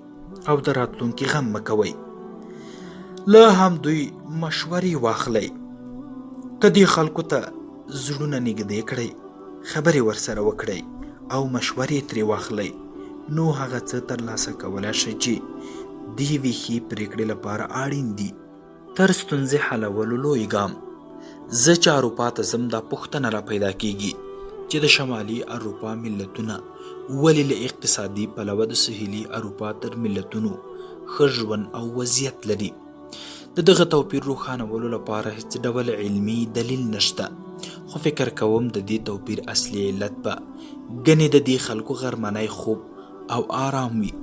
او د راتلونکي غم مه کوئ. له هم دوی مشورې واخلئ. که دې خلکو ته زړونه نږدې کړئ، خبرې ورسره وکړئ او مشورې ترې واخلئ، نو هغه څه ترلاسه کولی شئ چې د یوې ښې پرېکړې لپاره اړین دي. تر ستونزې حلولو لوی ګام. زه چې اروپا ته ځم، دا پوښتنه را پیدا کیږي چې د شمالي اروپا ملتونه ولې له اقتصادي پلوه د سهیلي اروپا تر ملتونو ښه ژوند او وضعیت لري. د دغه توپیر روښانولو لپاره هیڅ ډول علمي دلیل نشته، خو فکر کوم د دې توپیر اصلي علت به ګنې د دې خلکو غرمنی خوب او آرام وي.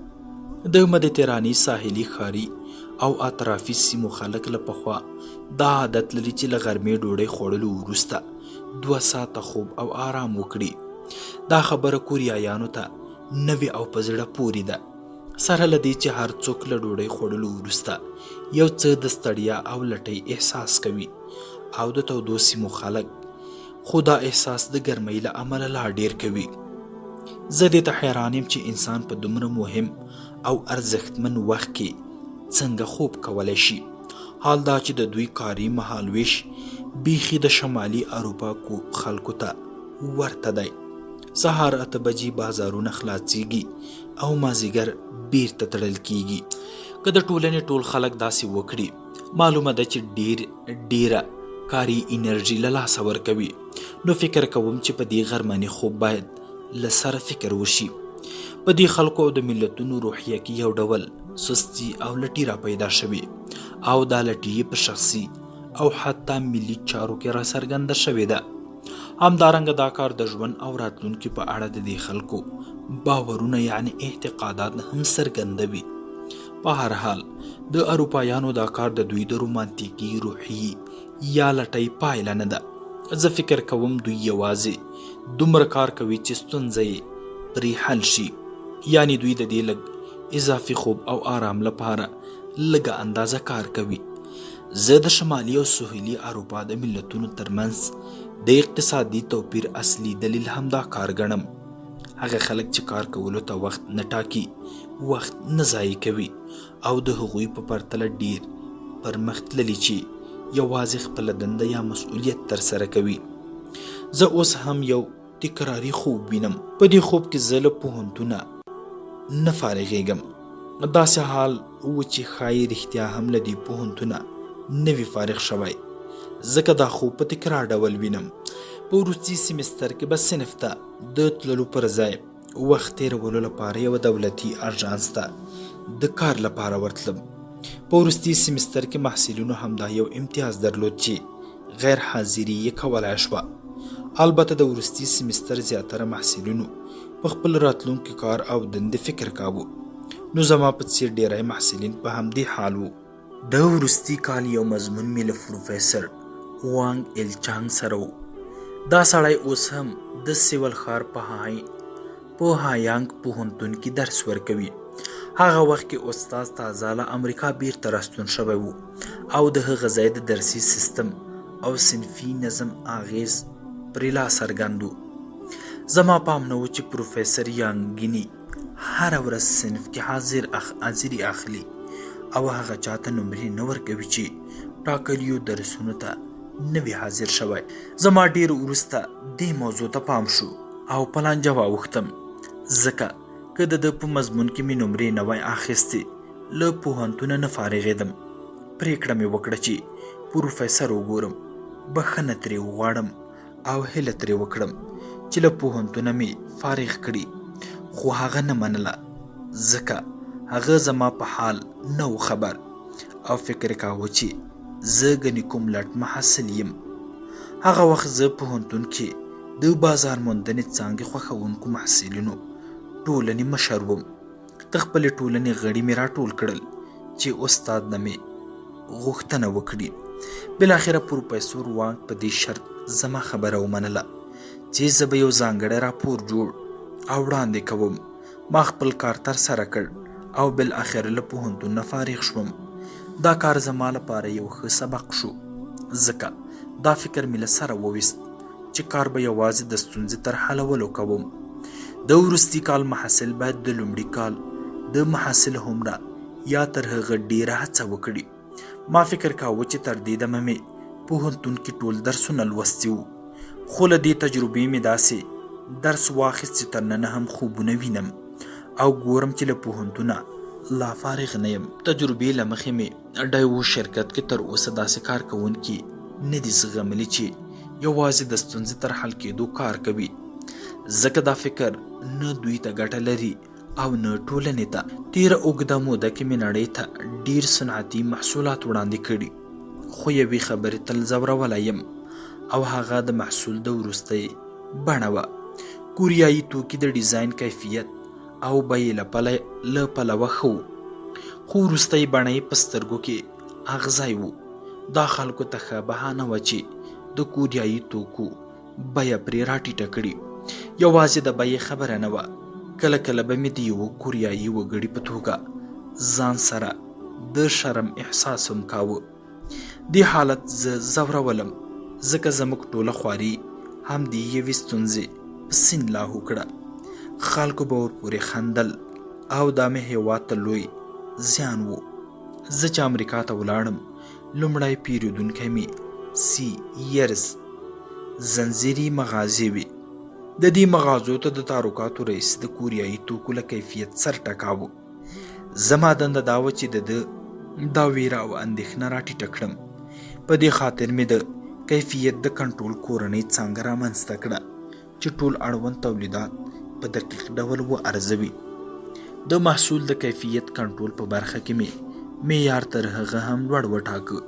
د مدیترانې ساحلي ښاري او اطرافي سیمو خلک له پخوا دا عادت لري چې له غرمې ډوډۍ خوړلو وروسته 2 ساعته خوب او آرام وکړي. دا خبره کوریایانو ته نوې او په زړه پورې ده، سره له دې چې هر څوک له ډوډۍ خوړلو وروسته یو څه د ستړیا او لټۍ احساس کوي، او د تودو سیمو خلک خو دا احساس د ګرمۍ له امله لا ډیر کوي. زه دې ته حیران یم چې انسان په دومره مهم او ارزښتمن وخت کې څنګه خوب کولی شي. حال دا چې د دوی کاري مهالویش بیخي د شمالي اروپا خلکو ته ورته دی. سهار 8 بجې بازارونه خلاصیږي او مازیګر بیرته تړل کیږي. که د ټولنې ټول خلک داسې وکړي، معلومه ده چې ډیره کاري انرژي له لاسه ورکوي. نو فکر کوم چې په دې غرمني خوب باید له سره فکر وشي. په دې خلکو او د ملتونو روحیه کې یو ډول سستی او لټي را پیدا شوي، او دا لټي په شخصي او حتی ملي چارو کې را څرګنده شوې ده. همدارنګه دا کار د ژوند او راتلونکي په اړه د دې خلکو باورونه یعنی اعتقادات هم څرګندوي. په هر حال د اروپایانو دا کار د دوی د رومانتیکي روحي یا لټۍ پایله نه ده. زه فکر کوم دوی یوازې دومره کار کوي چې ستونزه یې پرې حل شي، یعنی دوی د دې لږ اضافي خوب او آرام لپاره لږه اندازه کار کوي. زه د شمالي او سهیلي اروپا د ملتونو ترمنځ د اقتصادي توپیر اصلي دلیل هم دا کار ګڼم. هغه خلک چې کار کولو ته وخت نه ټاکي، وخت نه ضایع کوي، او د هغوی په پرتله ډیر پرمختللي چې یوازې خپله دنده یا مسؤلیت ترسره کوي. زه اوس هم یو تکراري خوب وینم. په دې خوب کې زه له پوهنتونه نه فارغېږم. داسې حال و چې ښایي رښتیا هم له دې پوهنتونه نه وي فارغ شوی، ځکه دا خوب په تکرار ډول وینم. په وروستي سیمستر کې به صنف ته د تللو پر ځای وخت تېرولو لپاره یوه دولتي اژانس ته د کار لپاره ورتلم. په وروستي سیمستر کې محصلینو همدا یو امتیاز درلود چې غیر حاضري یې کولی شوه. البته د وروستي سیمستر زیاتره محصلینو په خپل راتلونکي کار او دندې فکر کاوه، نو زما په څیر ډیری محصلین په همدې حال وو. د وروستي کال یو مضمون مې له پروفیسر وانګ ایل چانګ سره و. دا سړی اوس هم د سیول ښار په هایانګ پوهنتون کې درس ورکوي. هغه وخت کې استاد تازه له امریکا بیرته راستون شوی و، او د هغه ځای د درسي سیستم او صنفي نظم اغیز پرې لا څرګند و. زما پام نه و چې پروفیسر یانګیني هره ورځ صنف کې حاضري اخلي، او هغه چاته نمرې نه ورکوي چې ټاکلیو درسونو ته نه وي حاضر شوی. زما ډیر وروسته دې موضوع ته پام شو او پلان جواب وختم، ځکه که د ده په مضمون کې مې نمرې نه وای اخیستې، له پوهنتونه نه فارغېدم. پرېکړه مې وکړه چې پروفیسر وګورم، بخښنه ترې وغواړم او هیله ترې وکړم چې له پوهنتونه مې فارغ کړي. خو هغه نه منله، ځکه هغه زما په حال نه و خبر، او فکر کاوه چې زه ګنې کوم لټ محصل یم. هغه وخت زه پوهنتون کې د بازار موندنې څانګې خوښوونکو محصلینو ټولنې مشر وم. د خپلې ټولنې غړي مې راټول کړل چې استاد نه مې غوښتنه وکړي. بالاخره پروفیسور وانګ په دې شرط زما خبره ومنله چې زه به یو ځانګړی راپور جوړ او وړاندې کوم. ما خپل کار ترسره کړ او بالاخره له پوهنتون نه فارغ شوم. دا کار زما لپاره یو ښه سبق شو، ځکه دا فکر مې له سره وویست چې کار به یوازې د ستونزې تر حلولو کوم. د وروستي کال محصل باید د لومړي کال د محصل هومره یا تر هغه ډیره هڅه وکړي. ما فکر کاوه چې تر دې دمه مې پوهنتون کې ټول درسونه لوستي وو، خو له دې تجربې مې داسې درس واخیست چې تر ننه هم خوبونه وینم او ګورم چې له پوهنتونه لا فارغ نه یم. تجربې له مخې مې ډایو شرکت کې تر اوسه داسې کار کوونکي نه دي زغملي چې یوازې د ستونزې تر حل کېدو کار کوي، ځکه دا فکر نه دوی ته ګټه لري او نه ټولنې ته. تیره اوږده موده کې مې نړۍ ته ډیر صنعتي محصولات وړاندې کړي، خو یوې خبرې تل ځورولی یم او هغه د محصول د وروستۍ بڼه وه. کوریایي توکي د ډیزاین کیفیت او بیې له پلوه ښه و، خو وروستۍ بڼه یې په سترګو کې اغزی و. دا خلکو ته ښه بهانه وه چې د کوریایي توکو بیه پرې راټیټه کړي. یوازې د بیې خبره نه وه، کله کله به مې د یوه کوریایي وګړي په توګه ځان سره د شرم احساس هم کاوه. دې حالت زه ځورولم، ځکه زموږ ټوله خواري هم د یوې ستونزې په سین لاهو کړه. خلکو به ورپورې خندل او دا مې هېواد ته لوی زیان و. زه چې امریکا ته ولاړم، لومړی پیرودونکی مې سیرز زنځیري مغازې وې. د دې مغازو ته د تعرقاتو رئیس د کوریایي توکو له کیفیت سر ټکاوه. زما دنده دا وه چې د دا ویره او اندېښنه راټیټه کړم. په دې خاطر مې د کیفیت د کنټرول کورنۍ څانګه رامنځته کړه چې ټول اړوند تولیدات په دقیق ډول وارزوي. د محصول د کیفیت کنټرول په برخه کې مې معیار تر هغه هم لوړ وټاکه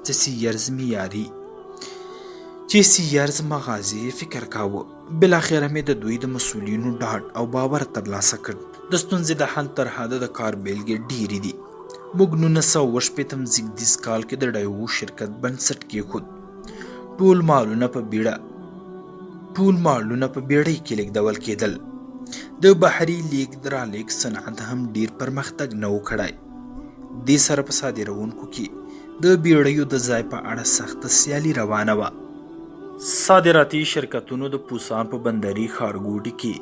چې سیرز معیاري چې سیرز مغازې فکر کاوه. بالاخره مې د دوی د مسؤلینو ډاډ او باور ترلاسه کړ. د ستونزې د حل تر حده د کار بیلګې ډېرې دي. موږ 1980 زیږدیز کال کې د ډایو شرکت بنسټ کېښود. ټول مالونه په بیړۍ کې لیږدول کېدل. د بحري لیږد رالېږد صنعت هم ډېر پرمختګ نه و کړی. دې سره په صادروونکو کې د بیړیو د ځای په اړه سخته سیالي روانه وه. صادراتي شرکتونو د پوسان په بندري ښارګوټي کې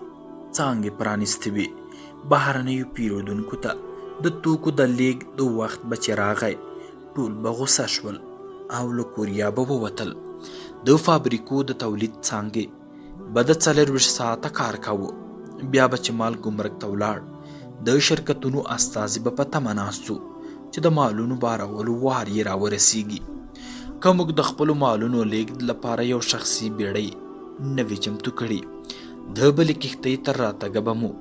څانګې پرانیستې وې. بهرنیو پیرودونکو ته د توکو د لیږد د وخت به چې راغی، ټول به غوسه شول او له کوریا به ووتل. د فابریکو د تولید څانګې به د 24 ساعته کار کاوه. بیا به چې مال ګمرک ته ولاړ، د شرکتونو استازي به په تمه ناست و چې د مالونو بارولو وار یې راورسیږي. که موږ د خپلو مالونو لیږد لپاره یو شخصي بیړۍ نه وي چمتو کړي، د بلې کښتۍ تر راتګه به مو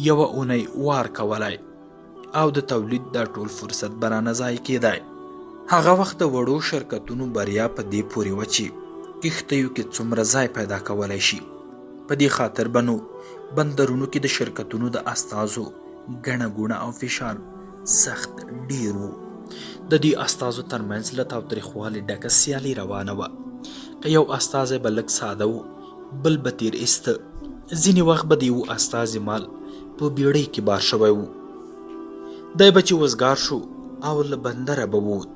یوه اونۍ وار کولی او د تولید دا ټول فرصت به رانه ضایع کېدی. هغه وخت د وړو شرکتونو بریا په دې پورې وه چې کښتیو کې څومره ځای پیدا کولی شي. په دې خاطر به نو بندرونو کې د شرکتونو د استازو ګڼه ګوڼه او فشار سخت ډیر و. د دې استازو ترمنځ له تاوتریخوالي ډکه سیالي روانه وه. که یو استازی به لږ ساده و، بل به تیر ایسته. ځینې وخت به د یو استازي مال په بیړۍ کې بار شوی و. دی به چې وزګار شو او له بندره به ووت،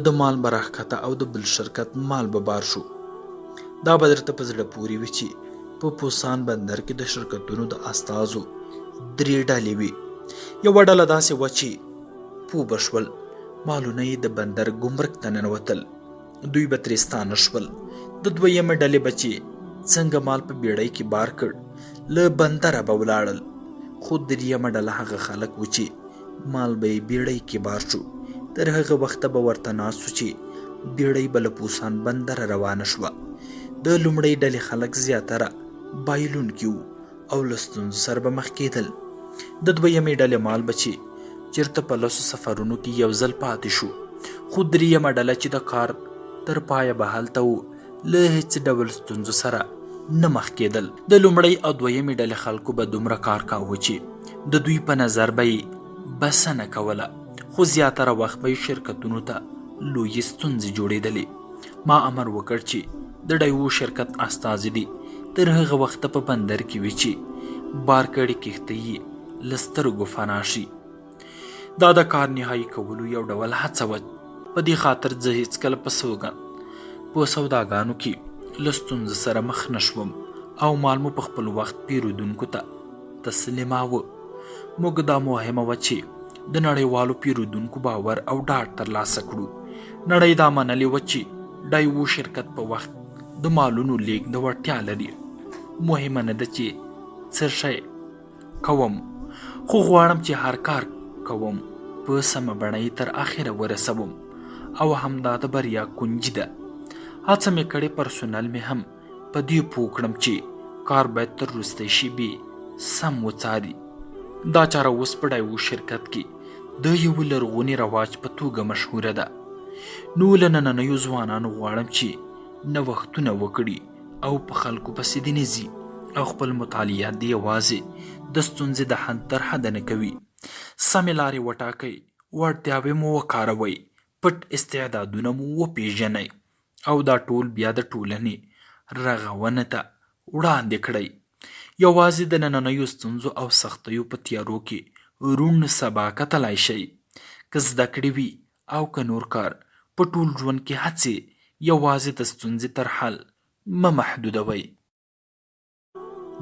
د مال به راښکته او د بل شرکت مال به بار شو. دا به درته په زړه پورې وي چې په پوسان بندر کې د شرکتونو د استازو 3 ډلې وي. یوه ډله داسې وه چې پوه به شول مالونه یې د بندر ګمرک ته ننوتل، دوی به ترې ستانه شول. د دویمې ډلې به چې څنګه مال په بیړۍ کې بار کړ، له بندره به ولاړل. خو دریمه ډله هغه خلک و چې مال به یې بیړۍ کې بار شو. تر هغه وخته به ورته ناست و چې بیړۍ به له پوسان بندره روانه شوه. د لومړۍ ډلې خلک زیاتره بایلونکي وو او له ستونزو سره به مخ کېدل. د دویمې ډلې مال به چې چېرته په 10 سفرونو کې یو ځل پاتې شو. خو دریمه ډله چې د کار تر پایه به هلته و، له هېڅ ډول ستونزو سره نه مخ کېدل. د لومړۍ او دویمې ډلې خلکو به دومره کار کاوه چې د دوی په نظر به یې بسنه کوله، خو زیاتره وخت به شرکتونو ته لویې ستونزې جوړېدلې. ما امر وکړ چې د ډایو شرکت استازي دي تر هغه وخته په بندر کې وي چې بار کړې کښتۍ یې له سترګو فنا شي. دا د کار نهایي کولو یو ډول هڅه وه. په دې خاطر زه هېڅکله په سوداګانو کې له ستونزو سره مخ نه شوم او مال مو په خپل وخت پیرودونکو ته تسلیماوه. موږ دا مهمه وه چې د نړیوالو پیرودونکو باور او ډاډ ترلاسه کړو. نړۍ دا منلې وه چې ډایو شرکت په وخت د مالونو لیږد د وړتیا لري. مهمه نه ده چې څه شی کوم، خو غواړم چې هر کار کوم په سمه بڼه یې تر اخره ورسوم او همدا د بریا کنجي ده. هڅه مې کړې پرسونل مې هم په دې پوه کړم چې کار باید تر وروستی شېبې سم وڅاري. دا چاره اوس په ډایو شرکت کې د یو لرغوني رواج په توګه مشهوره ده. نو له نننیو ځوانانو غواړم چې نوښتونه وکړي او په خلکو پسې دې نه ځي او خپل مطالعات دې یوازې د ستونزې د حل تر حده نه کوي. سمې لارې وټاکئ، وړتیاوې مو وکاروئ، پټ استعدادونه مو وپېژنئ او دا ټول بیا د ټولنې رغونه ته وړاندې کړئ. یوازې د نننیو ستونزو او سختیو په تیارو کې روڼ سبا کتلای شئ. که زده کړې وي او که نور کار، په ټول ژوند کې هڅې یوازې د ستونزې تر حل مه محدودوئ.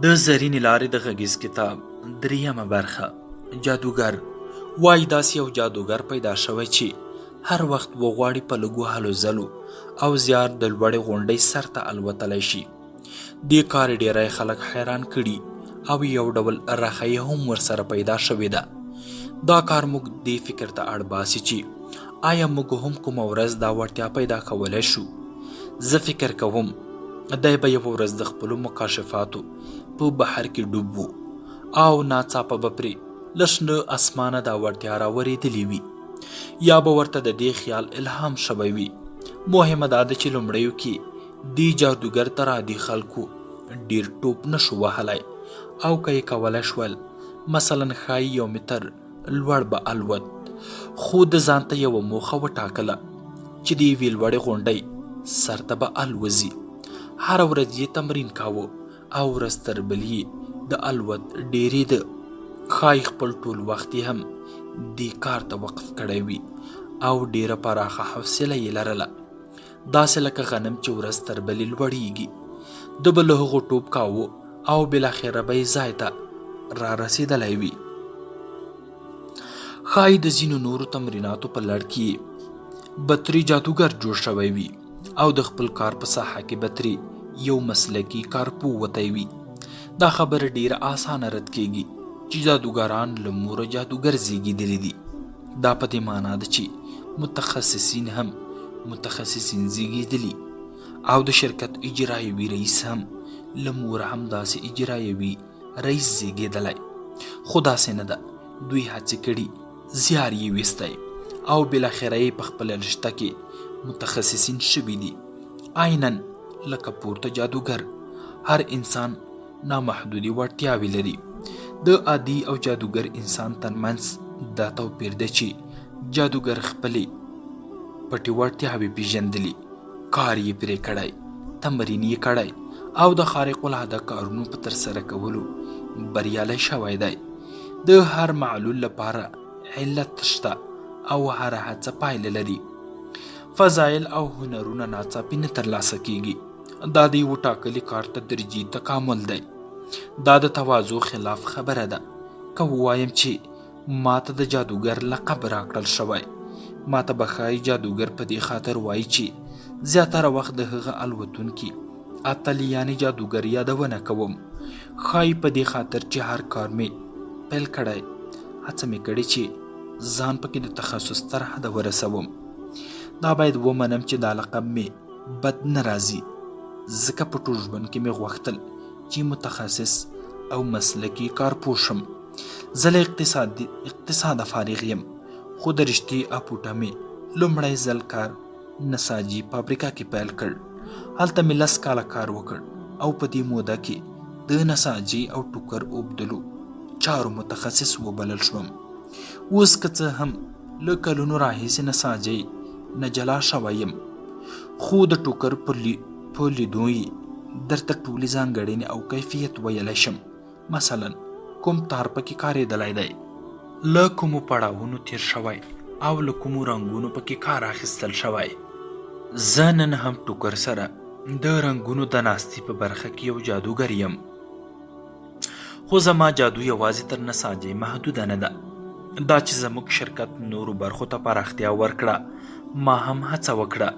د زرینې لارې د غږیز کتاب 3مه برخه. جادوګر. وایي داسې یو جادوګر پیدا شوی چې هر وخت وغواړي په لږو هلو ځلو او زیار د لوړې غونډۍ سر ته الوتلی شي. دې کار ډیری خلک حیران کړي او یو ډول رخه هم ورسره پیدا شوې ده. دا کار موږ دې فکر ته اړ باسي چې آیا موږ هم کومه ورځ دا وړتیا پیدا کولی شو؟ زه فکر کوم دی به یوه ورځ د خپلو مکاشفاتو په بحر کې ډوب و او ناڅاپه به پرې له شنه اسمانه دا وړتیا راورېدلې وي یا به ورته د دې خیال الهام شوی وي. مهمه دا ده چې لومړیو کې دې جادوګر تر عادي خلکو ډیر ټوپ نشو وهلی او که یې کولی شول مثلا ښایي 1 متر لوړ به الوت، خو د ځان ته یوه موخه وټاکله چې د یوې لوړې غونډۍ سر ته به الوځي. هره ورځ یې تمرین کاوه او ورځ تر بلې د الوت ډیرېده. ښایي خپل ټول وخت یې هم دې کار ته وقف کړی وي او ډیره پراخه حوصله یې لرله، داسې لکه غنم چې ورځ تر بلې لوړیږي. ده به له هغو ټوپ کاوه او بالاخره به یې ځای ته را رسېدلی وي. ښایي د ځینو نورو تمریناتو په لړ کې به ترې جادوګر جوړ شوی وي او د خپل کار په ساحه کې به ترې یو مسلکي کارپوه وتی وي. دا خبره ډیره اسانه رد کیږي چې جادوګران له موره جادوګر زیږېدلي دي. دا په دې معنا ده چې متخصصین هم متخصصین زیږېدلي او د شرکت اجرایوي رئیس هم له موره همداسې اجرایوي رئیس زیږېدلی. خو داسې نه ده، دوی هڅې کړي، زیار یې ویستی او بالاخره یې په خپله رشته کې متخصصین شوي دي. عیناً لکه پورته جادوګر. هر انسان نامحدودې وړتیاوې لري. د عادي او جادوګر انسان ترمنځ دا توپیر ده چې جادوګر خپلې پټې وړتیاوې پیژندلي، کار یې پرې کړی، تمرین یې کړی او د خارق العاده کارونو په ترسره کولو بریالی شوی دی. د هر معلول لپاره علت شته او هره هڅه پایله لري. فضایل او هنرونه ناڅاپي نه ترلاسه کیږي. دا د یوه ټاکلي کار تدریجي تکامل دی. دا د تواضع خلاف خبره ده. که ووایم چې ماته د جادوګر لقب راکړل شوی، ماته به ښایي جادوګر په دې خاطر وایي چې زیاتره وخت د هغه الوتونکي اتل یعنې جادوګر یادونه کوم. ښایي په دې خاطر چې هر کار مې پیل کړی، هڅه مې کړې چې ځان پکې د تخصص تر حده ورسوم. دا باید ومنم چې دا لقب مې بد نه راځي، ځکه په ټول ژوند کې مې غوښتل چې متخصص او مسلکي کارپوه شم. زه له اقتصاده فارغ یم، خو د رشتې اپوټه مې لومړی ځل کار نساجي فابریکه کې پیل کړ. هلته مې 10 کاله کار وکړ او په دې موده کې د نساجي او ټوکر اوبدلو چارو متخصص وبلل شوم. اوس که څه هم له کلونو راهیسې نساجۍ نه جلا شوی یم، خو د ټوکر په لیدو یې درته ټولې ځانګړنې او کیفیت ویلی شم. مثلا کوم تار پکې کارېدلی دی، له کومو پړاوونو تیر شوی او له کومو رنګونو پکې کار اخیستل شوی. زه نن هم ټوکر سره د رنګونو د ناستې په برخه کې یو جادوګر یم. خو زما جادو یوازې تر نساجۍ محدوده نه ده. دا چې زموږ شرکت نورو برخو ته پراختیا ورکړه، ما هم هڅه وکړه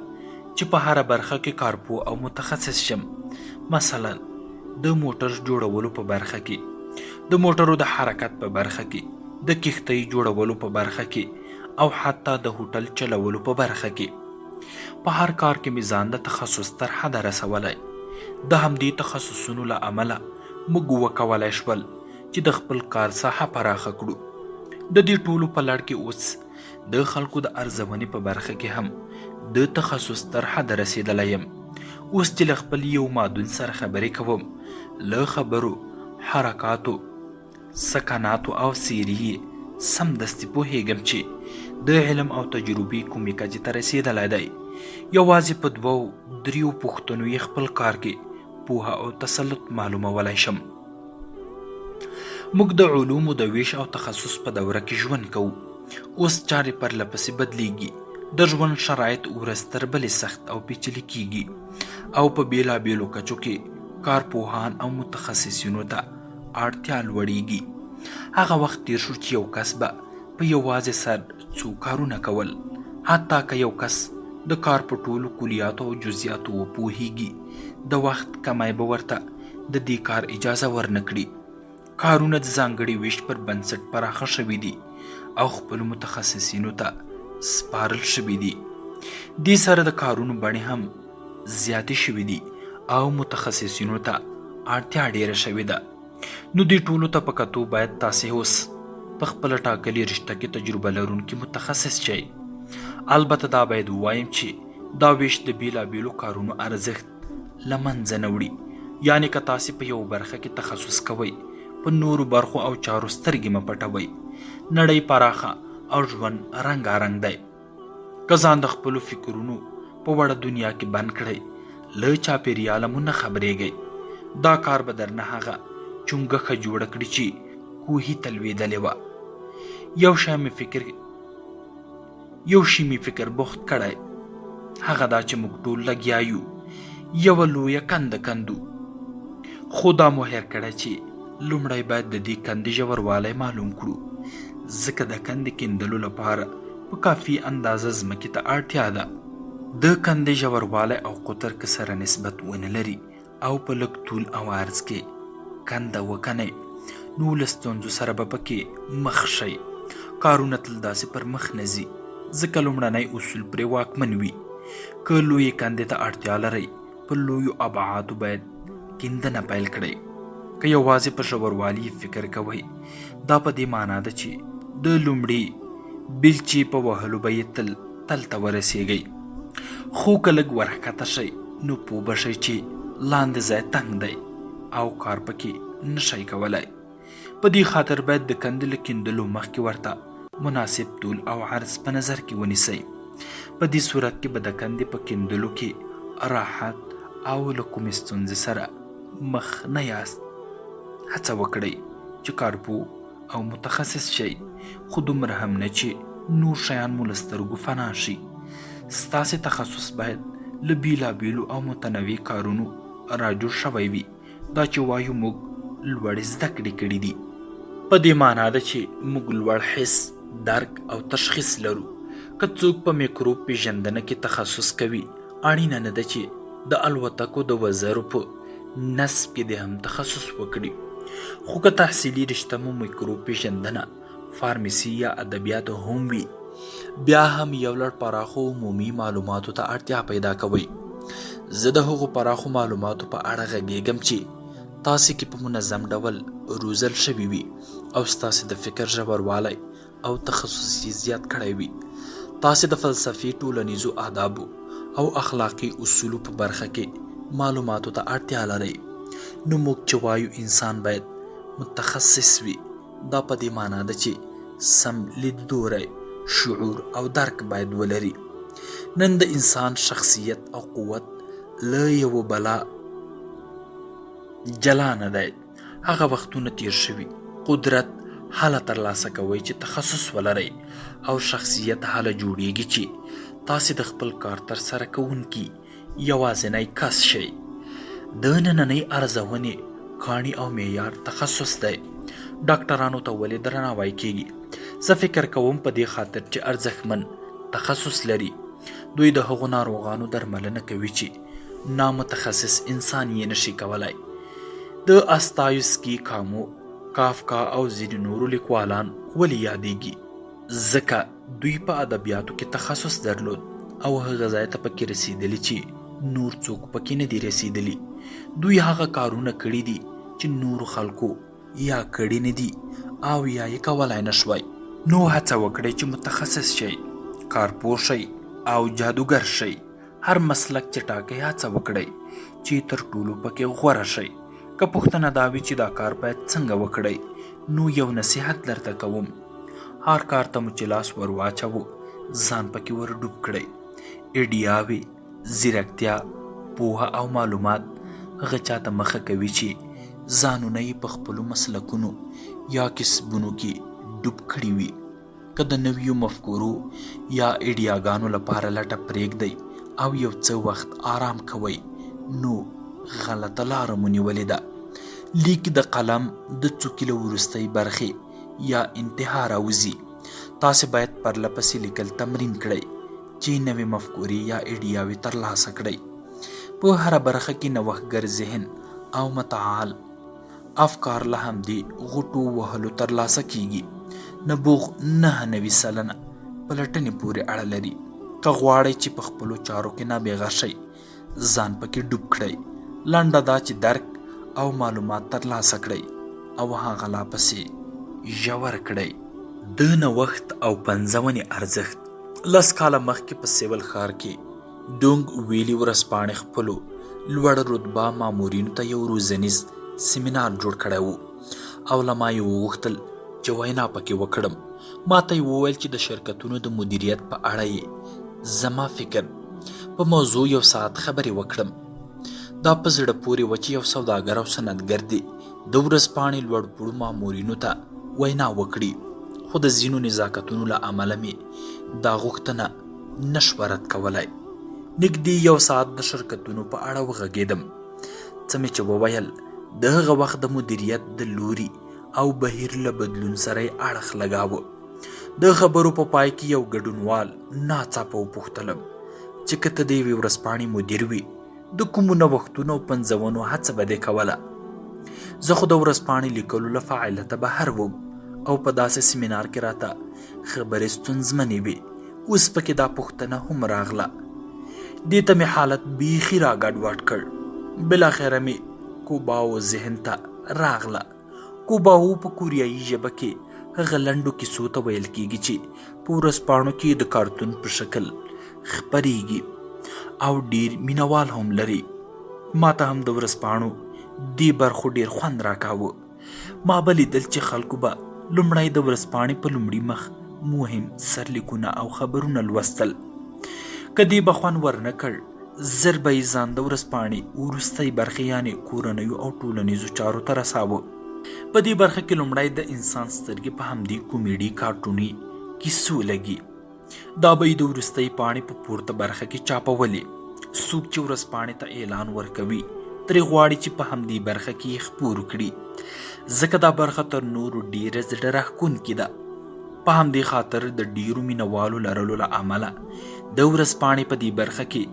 چې په هره برخه کې کارپوه او متخصص شم. مثلا د موټر جوړولو په برخه کې، د موټرو د حرکت په برخه کې، د کښتۍ جوړولو په برخه کې، او حتی د هوټل چلولو په برخه کې. په هر کار کې مې ځان د تخصص تر حده رسولی. د همدې تخصصونو له امله موږ وکولی شول چې د خپل کار ساحه پراخه کړو. د دې ټولو په لړ کې اوس د خلکو د ارزونې په برخه کې هم د تخصص تر حده رسیدلی یم. اوس چې له خپل یو مادون سره خبرې کوم، له خبرو، حرکاتو، سکناتو او څیرې یې سمدستي پوهیږم چې د علم او تجربې کومې کچې ته رسیدلی دی. یوازې په 2-3 پوښتنو یې خپل کار کې پوهه او تسلط معلومولی شم. موږ د علومو د ویش او تخصص په دوره کې ژوند کوو. اوس چارې پرله پسې بدلیږي. د ژوند شرایط ورځ تر بلې سخت او پیچلي کیږي او په بیلابیلو کچو کې کارپوهان او متخصصینو ته اړتیا لوړیږي. هغه وخت تیر شو چې یو کس به په یوازې سر څو کارونه کول. حتی که یو کس د کار په ټولو کلیاتو او جزئیاتو وپوهیږي، د وخت کمی به ورته د دې کار اجازه ورنکړي. کارونه د ځانګړي ویش پر بنسټ پراخه شوي دي او خپلو متخصصینو ته سپارل شوي دي. دې سره د کارونو بڼې هم زیاتې شوي دي او متخصصینو ته اړتیا ډیره شوې ده. نو دې ټولو ته په کتو باید تاسې اوس په خپله ټاکلې رشته کې تجربه لرونکي متخصص شئ. البته دا باید ووایم چې دا ویش د بیلابیلو کارونو ارزښت له منځه نه وړي. یعنې که تاسې په یو برخه کې تخصص کوئ، په نورو برخو او چارو سترګې مه پټوئ. نړۍ پراخه او ژوند رنګارنګ دی. که ځان د خپلو فکرونو په وړه دنیا کې بند کړئ، له چاپېریاله مو نه خبرېږئ. دا کار به درنه هغه چونګښه جوړه کړي چې کوهي ته لوېدلې وه. یو شي مې فکر بوخت کړی، هغه دا چې موږ ټول لګیا یو یوه لویه کنده کندو. خو دا مو هېر کړی چې لومړی باید د دې کندې ژوروالی معلوم کړو، ځکه د کندې کیندلو لپاره په کافي اندازه ځمکې ته اړتیا ده. د کندې ژوروالی او قطر که سره نسبت ونه لري او په لږ طول او عرض کې کنده وکنئ، نو له ستونزو سره به پکې مخ شئ. کارونه تل داسې پر مخ نه ځي، ځکه لومړنی اصول پرې واکمن وي. که لویې کندې ته اړتیا لرئ، په لویو ابعادو باید کیندنه پیل کړئ. که یوازې په ژوروالي فکر کوئ، دا په دې معنا ده چې د لومړي بیلچې په وهلو به یې تل ته ورسیږئ. خو که لږ ورښکته شئ، نو پوه به شئ چې لاندې ځای تنګ دی او کار پکې نشئ کولی. په دې خاطر باید د کندې له کیندلو مخکې ورته مناسب طول او عرض په نظر کې ونیسئ. په دې صورت کې به د کندې په کیندلو کې راحت او له کومې ستونزې سره مخ نه یاست. هڅه وکړئ چې کارپوه او متخصص شئ، خو دومره هم نه چې نور شیان مو له سترګو فنا شي. ستاسې تخصص باید له بیلابیلو او متنوع کارونو راجوړ شوی وي. دا چې وایو موږ لوړې زده کړې کړي دي، په دې معنا ده چې موږ لوړ حس، درک او تشخیص لرو. که څوک په میکروب پیژندنه کې تخصص کوي، اړینه نه ده چې د الوتکو د وزرو په نصب کې د هم تخصص وکړي. خو که تحصیلي رشته مو میکروب پیژندنه، فارمیسي یا ادبیات هم وي، بیا هم یو لړ پراخو عمومي معلوماتو ته اړتیا پیدا کوئ. زه د هغو پراخو معلوماتو په اړه غږیږم چې تاسې کې په منظم ډول روزل شوي وي او ستاسې د فکر ژوروالی او تخصصي زیات کړی وي. تاسې د فلسفي، ټولنیزو آدابو او اخلاقي اصولو په برخه کې معلوماتو ته اړتیا لرئ. نو موږ چې وایو انسان باید متخصص وي، دا په دې معنا ده چې سم لیدلوری، شعور او درک باید ولري. نن د انسان شخصیت او قوت له یو بلا جلا نه دی. هغه وختونه تیر شوي. قدرت هله ترلاسه کوئ چې تخصص ولرئ، او شخصیت هله جوړیږي چې تاسې د خپل کار ترسره کوونکي یوازینی کس شئ. د نننۍ ارزونې کاڼي او معیار تخصص دی. ډاکټرانو ته ولې درناوی کیږي؟ زه فکر کوم په دې خاطر چې ارزښتمن تخصص لري. دوی د هغو ناروغانو درملنه کوي چې نامتخصص انسان یې نشي کولای. د استایوسکي، کامو، کافکا او ځینې نورو لیکوالان ولې یادېږي؟ ځکه دوی په ادبیاتو کې تخصص درلود او هغه ځای ته پکې رسیدلی چې نور څوک پکې نه دي رسیدلی. دوی هغه کارونه کړي دي چې نورو خلکو یا کړي نه دي او یا یې کولای نه شوی. نو هڅه وکړئ چې متخصص شئ، کارپوه شئ او جادوګر شئ. هر مسلک چې ټاکئ هڅه وکړئ چې تر ټولو پکې غوره شئ. که پوښتنه دا وي چې دا کار باید څنګه وکړئ، نو یو نصیحت درته کوم: هر کار ته مو چې لاس ور واچوو ځان پکې ور ډوب کړئ. ایډیاوې، ځیرکتیا، پوهه او معلومات هغه چاته مخه کوي چې ځانونه یې په خپلو مسلکونو یا کسبونو کې ډوب کړي وي. که د نویو مفکورو یا ایډیاګانو لپاره لټه پرېږدئ او یو څه وخت آرام کوئ، نو غلطه لاره مو نیولې ده. لیک د قلم د څوکې له وروستۍ برخې یا انتها راوځي. تاسې باید پرله پسې لیکل تمرین کړئ چې نوې مفکورې یا ایډیاوې ترلاسه کړئ. په هره برخه کې نوښتګر ذهن او متعال افکار له همدې غوټو وهلو ترلاسه کیږي. نبوغ 9.9% پلټنې پورې اړه لري. که غواړئ چې په خپلو چارو کې نابغه شئ، ځان پکې ډوب کړئ. لنډه دا چې درک او معلومات ترلاسه کړئ او هغه لا پسې ژور کړئ. د نوښت او پنځونې ارزښت. 10 کاله مخکې په سیول ښار کې ډونګ ویلي ورځپاڼې خپلو لوړ رتبه مامورینو ته یو روزنیز سیمینار جوړ کړی و او له ما یې وغوښتل چې وینا پکې وکړم. ما ته یې وویل چې د شرکتونو د مدیریت په اړه یې زما فکر په موضوع یو ساعت خبرې وکړم. دا په زړه پورې و چې یو سوداګر او صنعتګر دې د ورځپاڼې لوړ پوړو مامورینو ته وینا وکړي، خو د ځینو نزاکتونو له امله مې دا غوښتنه نشوه رد کولی. نږدې یو ساعت د شرکتونو په اړه وغږېدم. څه مې چې وویل د هغه وخت د مدیریت د لوري او بهیر له بدلون سره یې اړخ لګاوه. د خبرو په پای کې یو ګډونوال ناڅاپه وپوښتلم چې که ته د یوې ورځپاڼې مدیر وي، د کومو نوښتونو او پنځونو هڅه به دې کوله؟ زه خو د ورځپاڼې لیکلو له فعالیته بهر وم او په داسې سیمینار کې راته خبرې ستونزمنې وې. اوس پکې دا پوښتنه هم راغله. دې ته مې حالت بیخي را ګډوډ کړ. بالاخره مې کوباو ذهن ته راغله. کوباو په کوریایي ژبه کې هغه لنډو کیسو ته ویل کیږي چې په ورځپاڼو کې د کارتون په شکل خپریږي او ډیر مینوال هم لري. ما ته هم د ورځپاڼو دې برخو ډیر خوند راکاوه. ما به لیدل چې خلکو به لومړی د ورځپاڼې په لومړي مخ مهم سرلیکونه او خبرونه لوستل. که دې به خوند ورنه کړ، زر به یې ځان د ورځپاڼې وروستۍ برخې یعنې کورنیو او ټولنیزو چارو ته رساوه. په دې برخه کې لومړی د انسان سترګې په همدې کومیډي کارټوني کیسو لګي. دا به یې د وروستۍ پاڼې په پورته برخه کې چاپولې. څوک چې ورځپاڼې ته اعلان ورکوي ترې غواړي چې په همدې برخه کې یې خپور کړي، ځکه دا برخه تر نورو ډیره زړه راښکونکې ده. په همدې خاطر د ډیرو مینوالو لرلو له امله د ورځپاڼې په دې برخه کې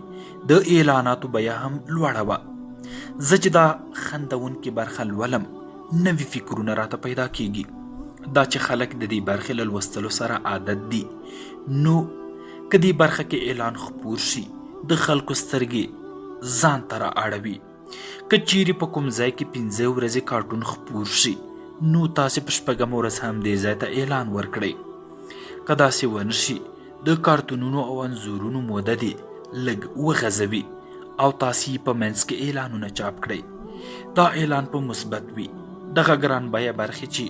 د اعلاناتو بیه هم لوړه وه. زه چې دا خندونکې برخه لولم، نوي فکرونه راته پیدا کیږي. دا چې خلک د دې برخې له لوستلو سره عادت دي، نو که دې برخه کې اعلان خپور شي د خلکو سترګې ځان ته را اړوي. که چیرې په کوم ځای کې 15 ورځې کارټون خپور شي، نو تاسې په 6مه ورځ هم دې ځای ته اعلان ورکړئ. که داسې ونه شي، د کارتونونو او انځورونو موده دې لږ وغځوي او تاسې په منځ کې اعلانونه چاپ کړئ. دا اعلان په مثبت وي. دغه ګران بیه برخې چې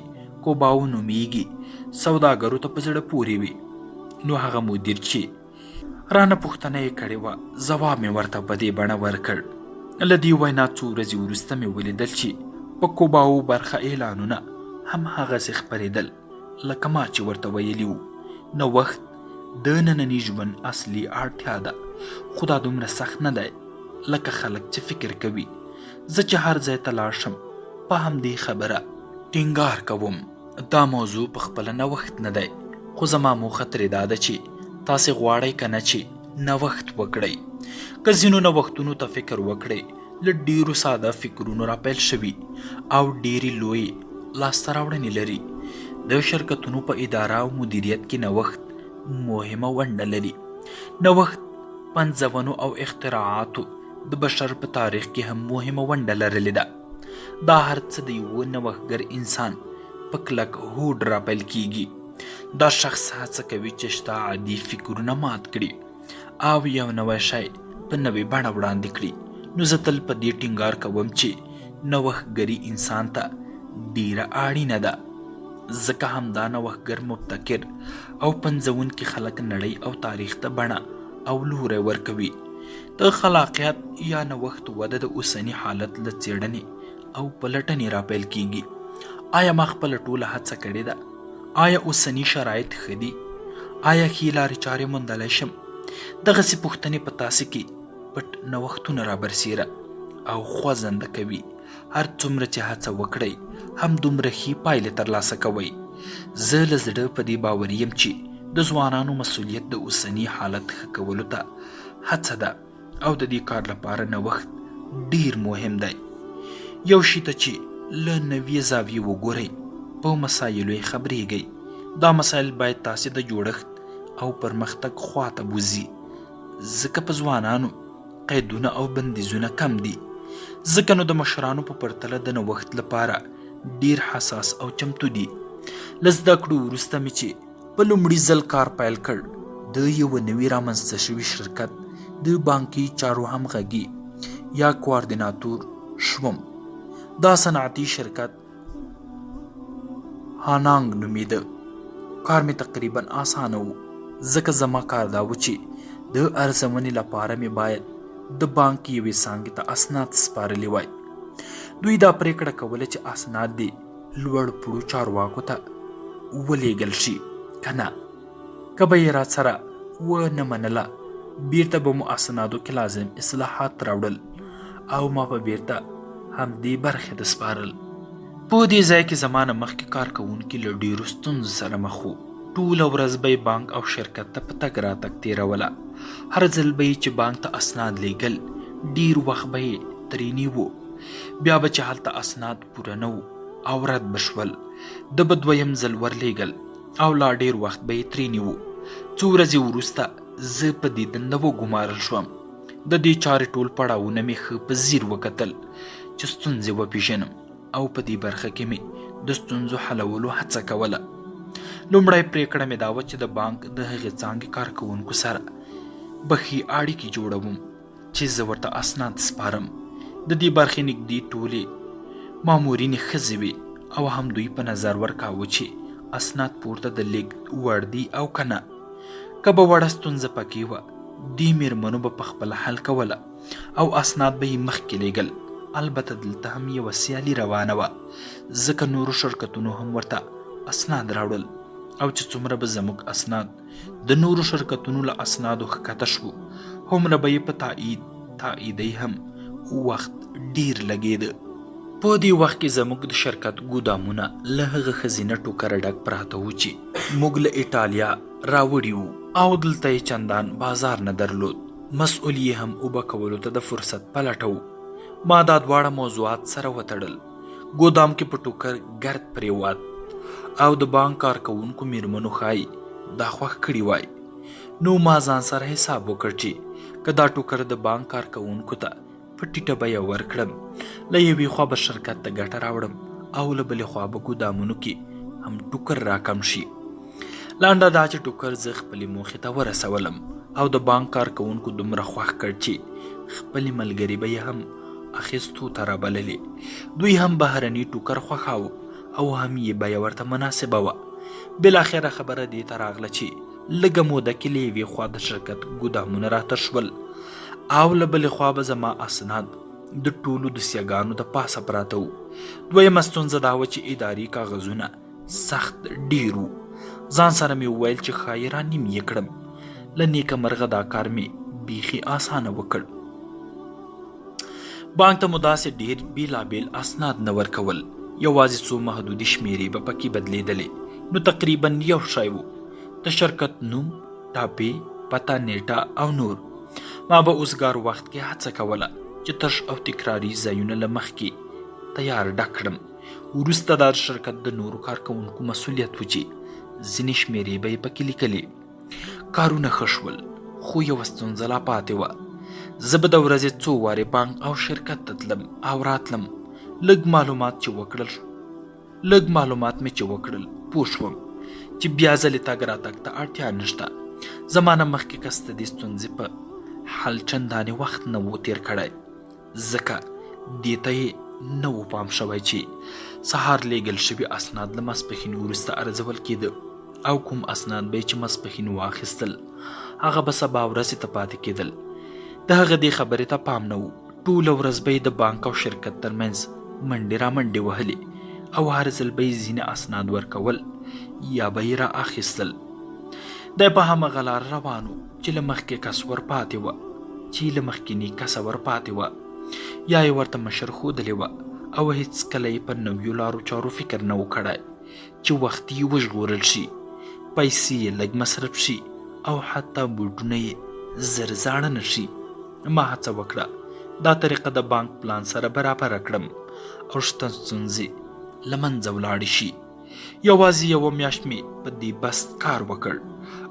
کوباو نومیږي سوداګرو ته په زړه پورې وي. نو هغه مدیر چې رانه پوښتنه یې کړې وه، ځواب مې ورته په دې بڼه ورکړ. له دې وینا څو ورځې وروسته مې ولیدل چې په کوباو برخه اعلانونه هم هغسې خپرېدل لکه ما چې ورته ویلي وو. نوښت د ننني ژوند اصلي اړتیا ده، خو دا دومره سخت نه دی لکه خلک چې فکر کوي. زه چې هر ځای ته لاړ شم په همدې خبره ټینګار کوم. دا موضوع په خپله نوښت نه دی، خو زما موخه ترې دا ده چې تاسې غواړئ که نه چې نوښت وکړئ. که ځینو نوښتونو ته فکر وکړئ، له ډیرو ساده فکرونو راپیل شوي او ډیرې لویې لاسته راوړنې لري. د شرکتونو په اداره او مدیریت کې نوښت مهمه ونډه لري. نوښت پنځونو او اختراعاتو د بشر په تاریخ کې هم مهمه ونډه لرلې ده. دا هر څه د یوه نوښتګر انسان په کلک هوډ راپیل کیږي. دا شخص هڅه کوي چې شته عادي فکرونه مات کړي او یو نوی شی په نوې بڼه وړاندې کړي. نو زه تل په دې ټینګار کوم چې نوښتګري انسان ته ډیره اړینه ده، ځکه همدا نوښتګر، مبتکر او پنځونکي خلک نړۍ او تاریخ ته بڼه او لوری ورکوي. د خلاقیت یا نوښت وده د اوسني حالت له څیړنې او پلټنې راپیل کیږي. آیا ما خپله ټوله هڅه کړې ده؟ آیا اوسني شرایط ښه دي؟ آیا ښې لارې چارې موندلی شم؟ دغسې پوښتنې په تاسې کې پټ نوښتونه رابرسیره او خوځنده کوي. هر څومره چې هڅه وکړئ، همدومره ښې پایلې ترلاسه کوئ. زه له زړه په دې باوري یم چې د ځوانانو مسؤلیت د اوسني حالت ښه کولو ته هڅه ده او د دې کار لپاره نوښت ډیر مهم دی. یو شي ته چې له نوې زاویې وګورئ، په مسایلو یې خبرېږئ. دا مسایل باید تاسې د جوړښت او پرمختګ خواته بوځي، ځکه په ځوانانو قیدونه او بندیزونه کم دي. ځکه نو د مشرانو په پرتله د نوښت لپاره ډیر حساس او چمتو دي. له زده کړو وروسته مې چې په لومړي ځل کار پیل کړ، د یوه نوي رامنځته شوي شرکت د بانکي چارو همغږي یا کوارډیناتور شوم. دا صنعتي شرکت هانانګ نومیده. کار مې تقریبا اسانه و، ځکه زما کار دا و چې د ارزونې لپاره مې باید د بانک یوې څانګې ته اسناد سپارلي وای. دوی دا پریکړه کوله چې اسناد دې لوړ پوړو چارواکو ته ولیږل شي که نه. که به یې راسره ونه منله، بیرته به مو اسنادو کې لازم اصلاحات راوړل او ما به بیرته همدې برخې ته سپارل. په دې ځای کې زما نه مخکې کار کوونکي له ډیرو ستونزو سره مخ وو. ټوله ورځ به یې بانک او شرکت ته په تګ راتګ تیروله. هر ځل به یې چې بانک ته اسناد لیږل، ډیر وخت به یې ترې نیوه. بیا به چې هلته اسناد پوره نه وو او رد به شول، ده به دویم ځل ورلیږل او لا ډیر وخت به یې ترې نیوه. څو ورځې وروسته زه په دې دنده وګمارل شوم. د دې چارې ټول پړاوونه مې ښه په ځیر وکتل چې ستونزې وپېژنم او په دې برخه کې مې د ستونزو حلولو هڅه کوله. لومړی پریکړه مې دا وه چې د بانک د هغې څانګې کارکوونکو سره به ښې اړیکې جوړوم چې زه ورته اسناد سپارم. د دې برخې نږدې ټولې مامورینې ښځې وې او هم دوی په نظر ورکاوه چې اسناد پورته د لیږد وړ دي او که نه. که به وړه ستونزه پکې وه، دې میرمنو به پخپله حل کوله او اسناد به یې مخکې لیږل. البته دلته هم یوه سیالي روانه وه، ځکه نورو شرکتونو هم ورته اسناد راوړل او چې څومره به زموږ اسناد د نورو شرکتونو له اسنادو ښکته شو، هومره به یې په تاییدی هم وخت ډیر لګېده. په دې وخت کې زموږ د شرکت ګودامونه له هغه ښځینه ټوکره ډک پراته وو چې موږ له ایټالیا راوړي وو او دلته یې چندان بازار نه درلود. مسؤل یې هم اوبه کولو ته د فرصت په لټه وو. ما دا دواړه موضوعات سره وتړل. ګودام کې په ټوکر ګرد پریوت او د بانک کارکوونکو میرمنو ښایي دا خوښ کړي وای. نو ما ځان سره حساب وکړ چې که دا ټوکر د بانک کارکوونکو ته په ټیټه بیه ورکړم، له یوې خوا به شرکت ته ګټه راوړم او له بلې خوا به ګودامونو کې هم ټوکر راکم شي. لانډه دا چې ټوکر زه خپلې موخې ته ورسولم او د بانک کارکوونکو دومره خوښ کړ چې خپلې ملګري به یې هم اخیستو ته رابللې. دوی هم بهرني ټوکر خوښاوه او هم یې بیه ورته مناسبه وه. بالاخره خبره دې ته راغله چې لږه موده کې له یوې خوا د شرکت ګودامونه راته شول او له بلې خوا به زما اسناد د ټولو دوسیهګانو د پاسه پراته وو. دویمه ستونزه دا وه چې اداري کاغذونه سخت ډیر وو. ځان سره مې وویل چې ښایي رانیم یې کړم. له نیکه مرغه دا کار مې بیخي اسانه وکړ. بانک ته مو داسې ډیر بیلابیل اسناد نه ورکول، یوازې څو محدودې شمیرې به پکې بدلیدلې. نو تقریبا یو شی و. د شرکت نوم، ټاپې، پته، نیټه او نور. ما به اوسګار وخت کې هڅه کوله چې تش او تکراري ځایونه له مخکې تیار ډک کړم. وروسته دا د شرکت د نورو کارکوونکو مسؤلیت و چې ځینې شمېرې به یې پکې لیکلې. کارونه ښه شول، خو یوه ستونزه لا پاتې وه. زه به د ورځې څو وارې بانک او شرکت ته تلم او راتلم. لږ معلومات مې چې وکړل پوه شوم چې بیا ځلې تګ راتګ ته اړتیا نشته. زما نه مخکې کس د دې ستونزې په حل چندانې وخت نه و تیر کړی، ځکه دې ته یې نه و پام شوی چې سهار لیږل شوي اسناد له ماسپښین وروسته ارزول کېده او کوم اسناد به یې چې ماسپښین واخیستل هغه به سبا ورځې ته پاتې کېدل. د هغه دې خبرې ته پام نه و. ټوله ورځ به یې د بانک او شرکت ترمنځ منډې را منډې وهلې او هر ځل به یې ځینې اسناد ورکول یا به یې را اخیستل. دی په همغه لار روان و چې له مخکې کس ورپاتې وه، چې له مخکیني کسه ورپاتې وه، یا یې ورته مشر ښودلې وه او هېڅکله یې په نویو لارو چارو فکر نه و کړی چې وخت یې وژغورل شي، پیسې یې لږ مصرف شي او حتی بوټونه یې زر زاړه نه شي. ما هڅه وکړه دا طریقه د بانک پلان سره برابره کړم او شته ستونزې له منځه ولاړې شي. یوازې یوه میاشت مې په دې بست کار وکړ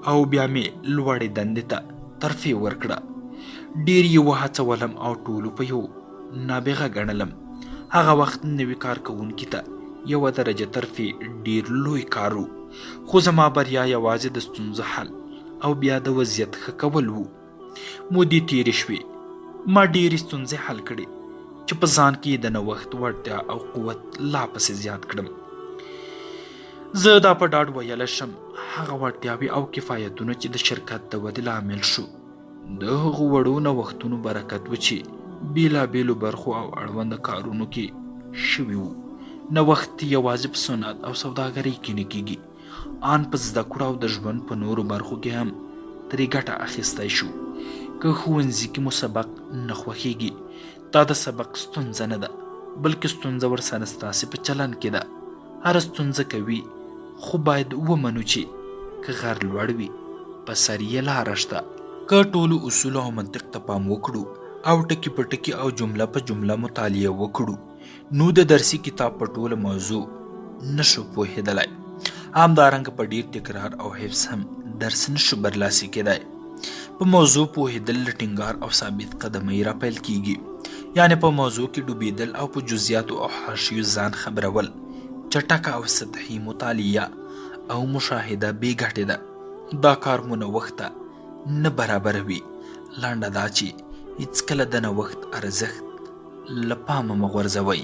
او بیا مې لوړې دندې ته ترفیع ورکړه. ډېر یې وهڅولم او ټولو په یو نابغه ګڼلم. هغه وخت نوي کارکوونکي ته یوه درجه ترفیع ډېر لوی کار و، خو زما بریا یوازې د ستونزو حل او بیا د وضعیت ښه کول و. مودې تېرې شوې، ما ډېرې ستونزې حل کړې چې په ځان کې د نوښت وړتیا او قوت لا پسې زیات کړم. زه دا په ډاډ ویلی شم هغه وړتیاوې او کفایتونه چې د شرکت د ودې لامل شو د هغو وړو نوښتونو برکت و چې بېلابېلو برخو او اړونده کارونو کې شوي وو. نوښت یوازې په صنعت او سوداګرۍ کې نه کېږي، ان په زده کړو او د ژوند په نورو برخو کې هم ترې ګټه اخیستی شو. که ښوونځي کې مو سبق نه خوښیږي، دا د سبق ستونزه نه ده، بلکې ستونزه ورسره ستاسې په چلن کې ده. هره ستونزه کوي، خو باید ومنو چې که غر لوړ وي په سر یې لاره شته. که ټولو اصولو او منطق ته پام وکړو او ټکي په ټکي او جمله په جمله مطالعه وکړو نو د درسي کتاب په ټوله موضوع نشو پوهېدلی. همدارنګه په ډیر تکرار او حفظ هم درس نشو برلاسي کېدی. په موضوع پوهېدل له ټینګار او ثابت قدمۍ را پیل کېږي، یعنې په موضوع کې ډوبېدل او په جزیاتو او حاشیو ځان خبرول. چټکه او سطحي مطالعه او مشاهده بې ګټې ده. دا کار مو نوښت ته نه برابروي. لنډه دا چې هېڅکله د نوښت ارزښت له پامه مه غورځوئ.